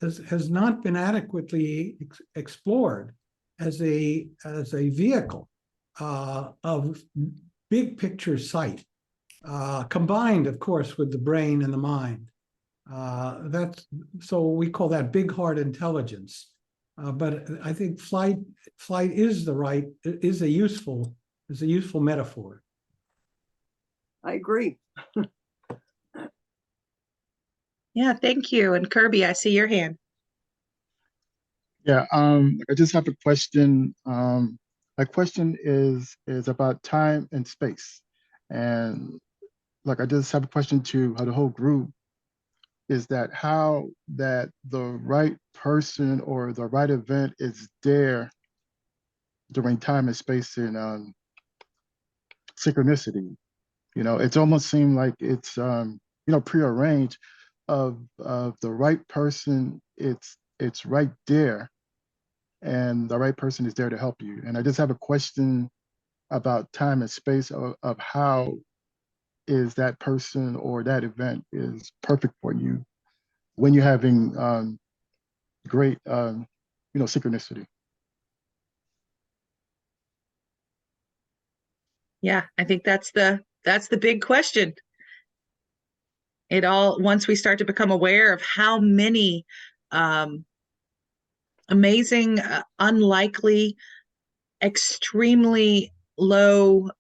has not been adequately explored as a vehicle of big picture sight, combined, of course, with the brain and the mind. So we call that big heart intelligence. But I think flight is a useful metaphor. I agree. Yeah, thank you. And Kirby, I see your hand. Yeah, I just have a question. My question is about time and space. And like, I just have a question to the whole group, is that how that the right person or the right event is there during time and space in synchronicity. You know, it's almost seemed like it's prearranged of the right person. It's right there, and the right person is there to help you. And I just have a question about time and space of how is that person or that event is perfect for you when you're having great synchronicity. Yeah, I think that's the big question. Once we start to become aware of how many amazing, unlikely, extremely low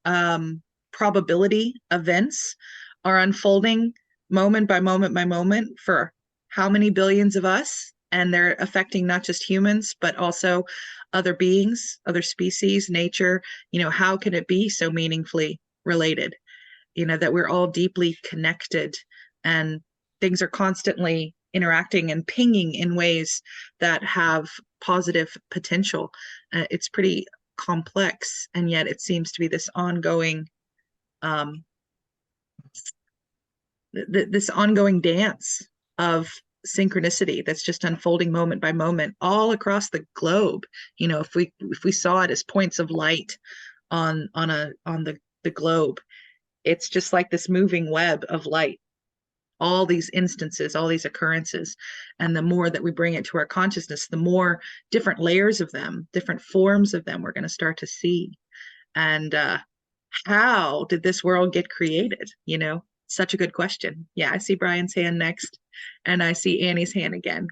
probability events are unfolding moment by moment by moment for how many billions of us, and they're affecting not just humans, but also other beings, other species, nature. How can it be so meaningfully related? That we're all deeply connected, and things are constantly interacting and pinging in ways that have positive potential. It's pretty complex, and yet it seems to be this ongoing dance of synchronicity that's just unfolding moment by moment all across the globe. If we saw it as points of light on the globe, it's just like this moving web of light, all these instances, all these occurrences. And the more that we bring it to our consciousness, the more different layers of them, different forms of them we're going to start to see. And how did this world get created? Such a good question. Yeah, I see Brian's hand next, and I see Annie's hand again.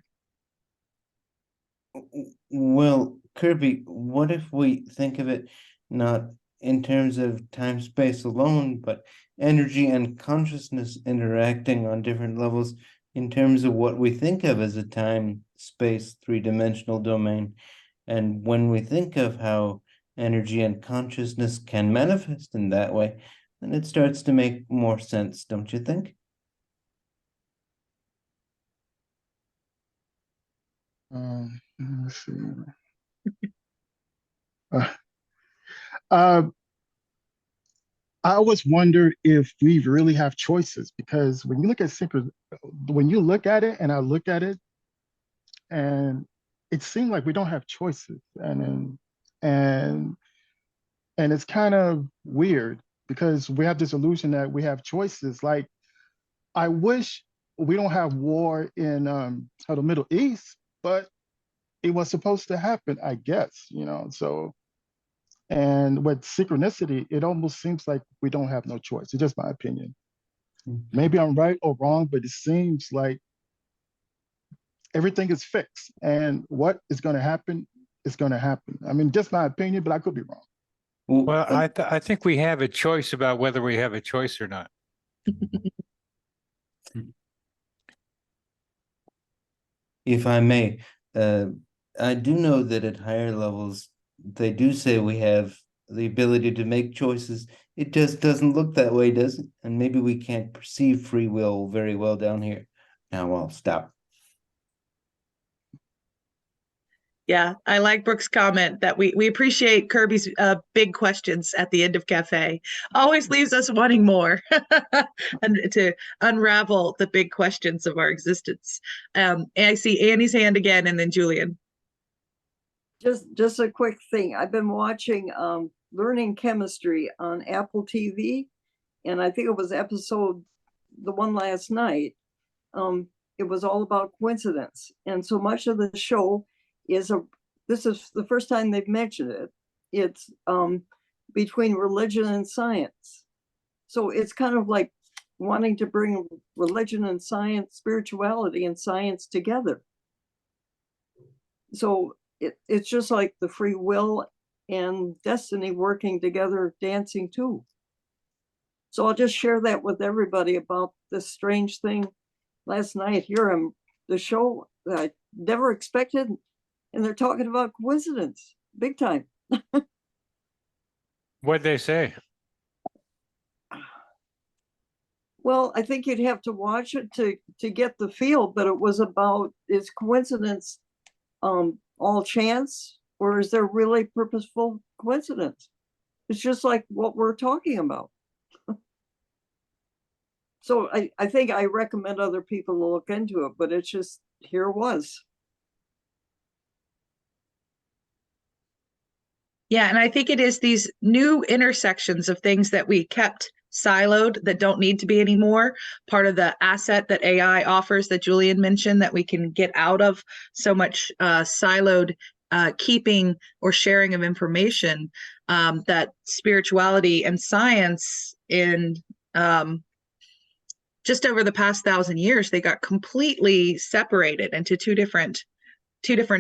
Well, Kirby, what if we think of it not in terms of time space alone, but energy and consciousness interacting on different levels in terms of what we think of as a time space three-dimensional domain? And when we think of how energy and consciousness can manifest in that way, then it starts to make more sense, don't you think? Let's see. I always wonder if we really have choices, because when you look at it, and I look at it, and it seems like we don't have choices, and it's kind of weird because we have this illusion that we have choices. Like, I wish we don't have war in the Middle East, but it was supposed to happen, I guess. So And with synchronicity, it almost seems like we don't have no choice. It's just my opinion. Maybe I'm right or wrong, but it seems like everything is fixed, and what is going to happen is going to happen. I mean, just my opinion, but I could be wrong. Well, I think we have a choice about whether we have a choice or not. If I may, I do know that at higher levels, they do say we have the ability to make choices. It just doesn't look that way, does it? And maybe we can't perceive free will very well down here. Now I'll stop. Yeah, I like Brooke's comment that we appreciate Kirby's big questions at the end of Cafe. Always leaves us wanting more and to unravel the big questions of our existence. And I see Annie's hand again, and then Julian. Just a quick thing. I've been watching Learning Chemistry on Apple TV, and I think it was the one last night. It was all about coincidence, and so much of the show this is the first time they've mentioned it. It's between religion and science. So it's kind of like wanting to bring religion and science, spirituality and science together. So it's just like the free will and destiny working together, dancing too. So I'll just share that with everybody about this strange thing last night here on the show that I never expected. And they're talking about coincidence, big time. What'd they say? Well, I think you'd have to watch it to get the feel, but it was about, is coincidence all chance, or is there really purposeful coincidence? It's just like what we're talking about. So I think I recommend other people to look into it, but it's just, here it was. Yeah, and I think it is these new intersections of things that we kept siloed that don't need to be anymore. Part of the asset that AI offers that Julian mentioned, that we can get out of so much siloed keeping or sharing of information, that spirituality and science in just over the past 1,000 years, they got completely separated into two different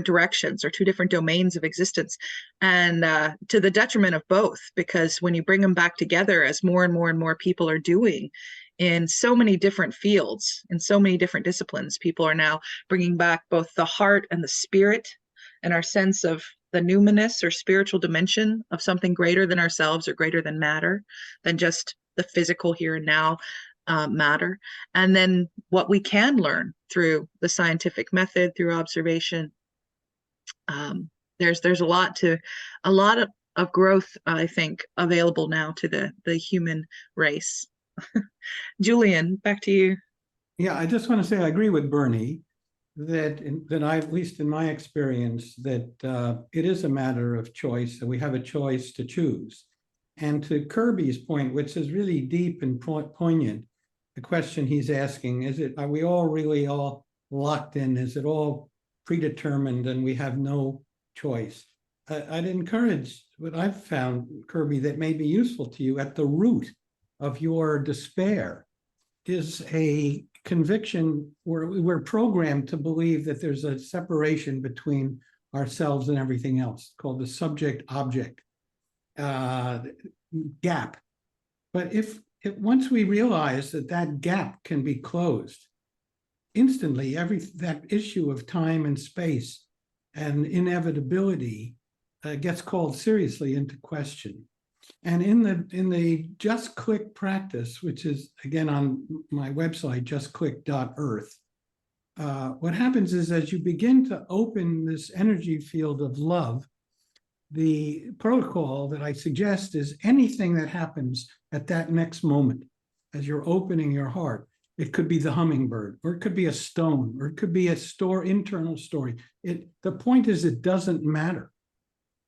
directions or two different domains of existence, and to the detriment of both, because when you bring them back together, as more and more and more people are doing in so many different fields, in so many different disciplines, people are now bringing back both the heart and the spirit and our sense of the numinous or spiritual dimension of something greater than ourselves or greater than matter, than just the physical here and now matter. And then what we can learn through the scientific method, through observation. There's a lot of growth, I think, available now to the human race. Julian, back to you. Yeah, I just want to say I agree with Bernie that I, at least in my experience, that it is a matter of choice, and we have a choice to choose. And to Kirby's point, which is really deep and poignant, the question he's asking, are we all really all locked in? Is it all predetermined and we have no choice? I'd encourage what I've found, Kirby, that may be useful to you at the root of your despair is a conviction where we're programmed to believe that there's a separation between ourselves and everything else, called the subject-object gap. But if once we realize that gap can be closed, instantly that issue of time and space and inevitability gets called seriously into question. And in the just click practice, which is again on my website, justclick.earth, what happens is as you begin to open this energy field of love, the protocol that I suggest is anything that happens at that next moment, as you're opening your heart. It could be the hummingbird, or it could be a stone, or it could be a internal story. The point is, it doesn't matter.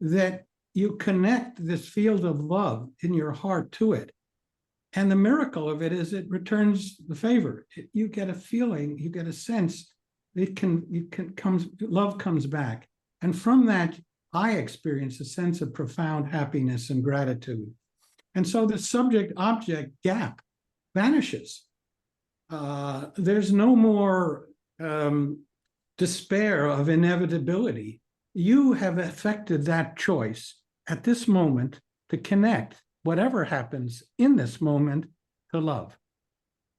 That you connect this field of love in your heart to it. And the miracle of it is it returns the favor. You get a feeling, you get a sense, love comes back. And from that, I experience a sense of profound happiness and gratitude. And so the subject-object gap vanishes. There's no more despair of inevitability. You have effected that choice at this moment to connect whatever happens in this moment to love.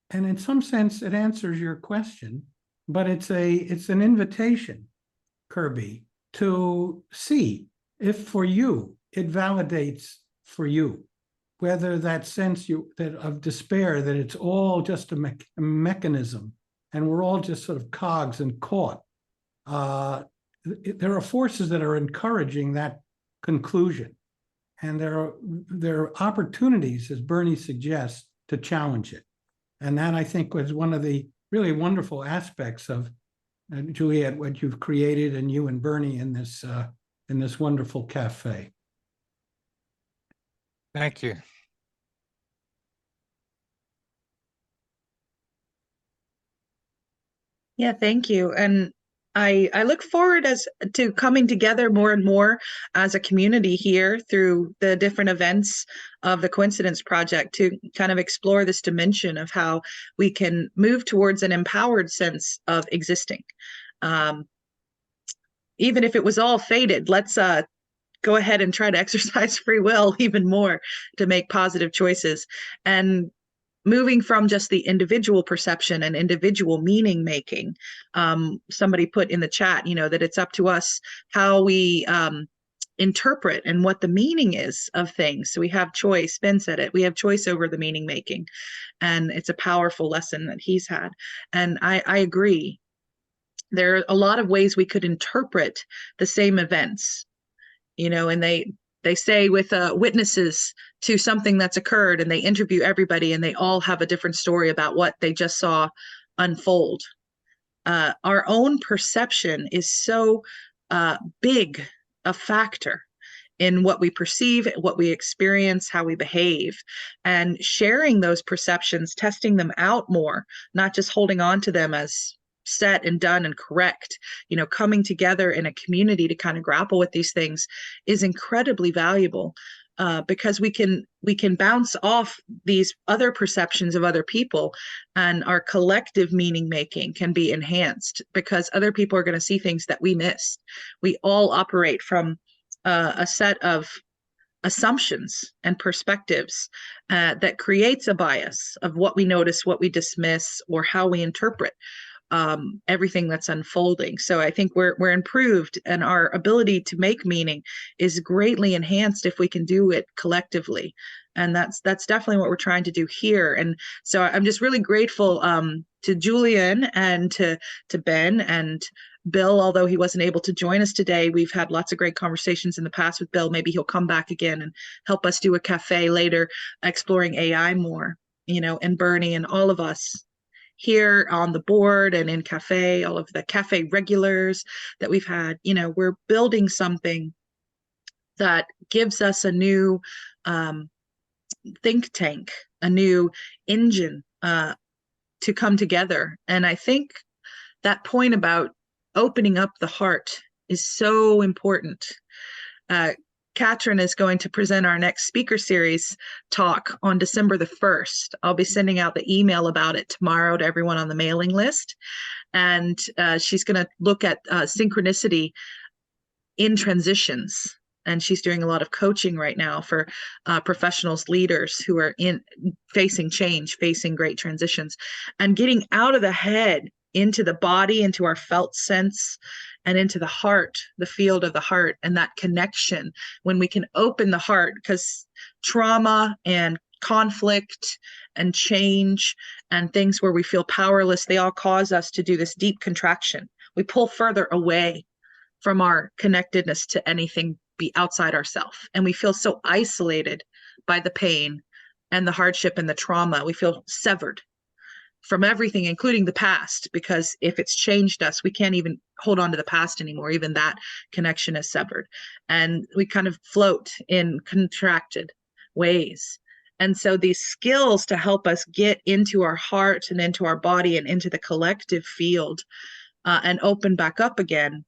And in some sense, it answers your question, but it's an invitation, Kirby, to see if for you it validates for you, whether that sense of despair, that it's all just a mechanism and we're all just sort of cogs and caught. There are forces that are encouraging that conclusion. And there are opportunities, as Bernie suggests, to challenge it. And that, I think, was one of the really wonderful aspects of, Juliet, what you've created, and you and Bernie in this wonderful cafe. Thank you. Yeah, thank you. And I look forward to coming together more and more as a community here through the different events of the Coincidence Project to kind of explore this dimension of how we can move towards an empowered sense of existing. Even if it was all fated, let's go ahead and try to exercise free will even more to make positive choices. And moving from just the individual perception and individual meaning making, somebody put in the chat, that it's up to us how we interpret and what the meaning is of things. So we have choice. Ben said it. We have choice over the meaning making, and it's a powerful lesson that he's had. And I agree. There are a lot of ways we could interpret the same events, and they say with witnesses to something that's occurred, and they interview everybody, and they all have a different story about what they just saw unfold. Our own perception is so big a factor in what we perceive, what we experience, how we behave, and sharing those perceptions, testing them out more, not just holding on to them as set and done and correct. Coming together in a community to kind of grapple with these things is incredibly valuable, because we can bounce off these other perceptions of other people, and our collective meaning making can be enhanced because other people are going to see things that we missed. We all operate from a set of assumptions and perspectives that creates a bias of what we notice, what we dismiss, or how we interpret everything that's unfolding. So I think we're improved, and our ability to make meaning is greatly enhanced if we can do it collectively. And that's definitely what we're trying to do here. And so I'm just really grateful to Julian and to Ben and Bill, although he wasn't able to join us today. We've had lots of great conversations in the past with Bill. Maybe he'll come back again and help us do a cafe later, exploring AI more, and Bernie and all of us here on the board and in cafe, all of the cafe regulars that we've had. We're building something that gives us a new think tank, a new engine to come together. And I think that point about opening up the heart is so important. Katrin is going to present our next speaker series talk on December the 1st. I'll be sending out the email about it tomorrow to everyone on the mailing list. And she's going to look at synchronicity in transitions. And she's doing a lot of coaching right now for professionals, leaders who are facing change, facing great transitions, and getting out of the head into the body, into our felt sense, and into the heart, the field of the heart, and that connection. When we can open the heart, because trauma and conflict and change and things where we feel powerless, they all cause us to do this deep contraction. We pull further away from our connectedness to anything be outside ourselves. And we feel so isolated by the pain and the hardship and the trauma. We feel severed from everything, including the past, because if it's changed us, we can't even hold on to the past anymore. Even that connection is severed. And we kind of float in contracted ways. And so these skills to help us get into our heart and into our body and into the collective field and open back up again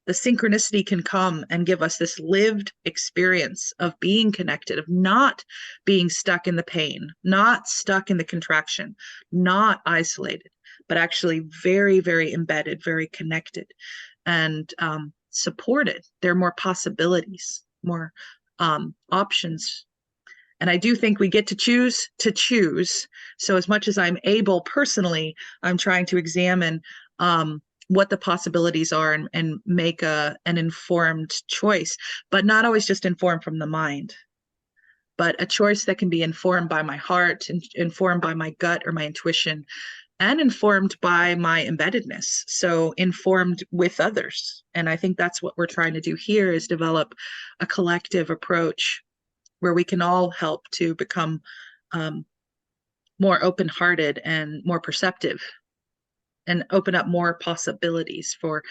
the synchronicity can come and give us this lived experience of being connected, of not being stuck in the pain, not stuck in the contraction, not isolated, but actually very, very embedded, very connected, and supported. There are more possibilities, more options. And I do think we get to choose to choose. So as much as I'm able personally, I'm trying to examine what the possibilities are and make an informed choice, but not always just informed from the mind, but a choice that can be informed by my heart, and informed by my gut or my intuition, and informed by my embeddedness. So informed with others. And I think that's what we're trying to do here, is develop a collective approach where we can all help to become more open-hearted and more perceptive, and open up more possibilities for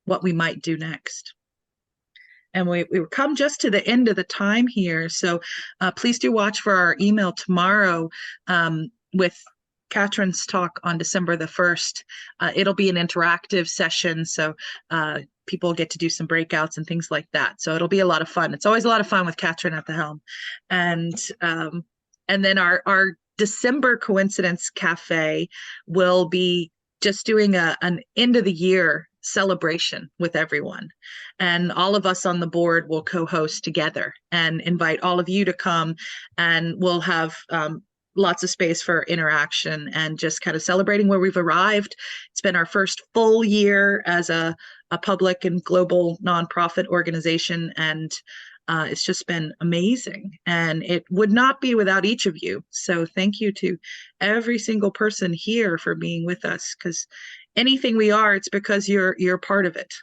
what we might do next. And we come just to the end of the time here. So please do watch for our email tomorrow with Katherine's talk on December the 1st. It'll be an interactive session, so people get to do some breakouts and things like that. So it'll be a lot of fun. It's always a lot of fun with Katherine at the helm. And then our December Coincidence Cafe will be just doing an end of the year celebration with everyone. And all of us on the board will co-host together and invite all of you to come, and we'll have lots of space for interaction and just kind of celebrating where we've arrived. It's been our first full year as a public and global nonprofit organization, and it's just been amazing. And it would not be without each of you. So thank you to every single person here for being with us, because anything we are, it's because you're part of it.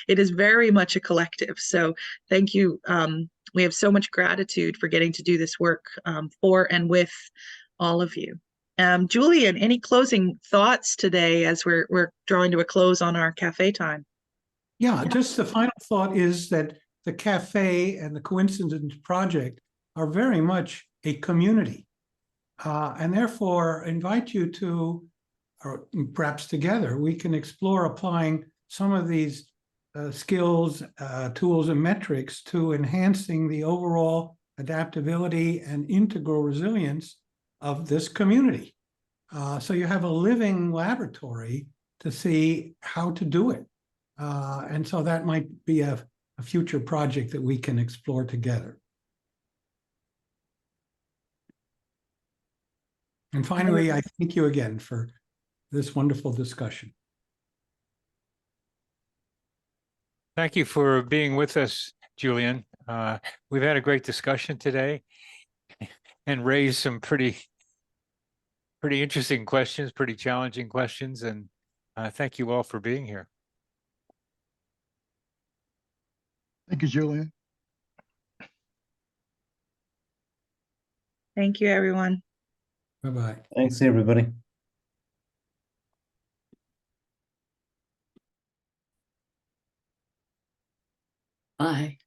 It is very much a collective. So thank you. We have so much gratitude for getting to do this work for and with all of you. Julian, any closing thoughts today as we're drawing to a close on our cafe time? Yeah, just the final thought is that the cafe and the Coincidence Project are very much a community, and therefore invite you to, or perhaps together, we can explore applying some of these skills, tools, and metrics to enhancing the overall adaptability and integral resilience of this community. So you have a living laboratory to see how to do it. And so that might be a future project that we can explore together. And finally, I thank you again for this wonderful discussion. Thank you for being with us, Julian. We've had a great discussion today and raised some pretty interesting questions, pretty challenging questions, and thank you all for being here. Thank you, Julian. Thank you, everyone. Bye-bye. Thanks, everybody. Bye.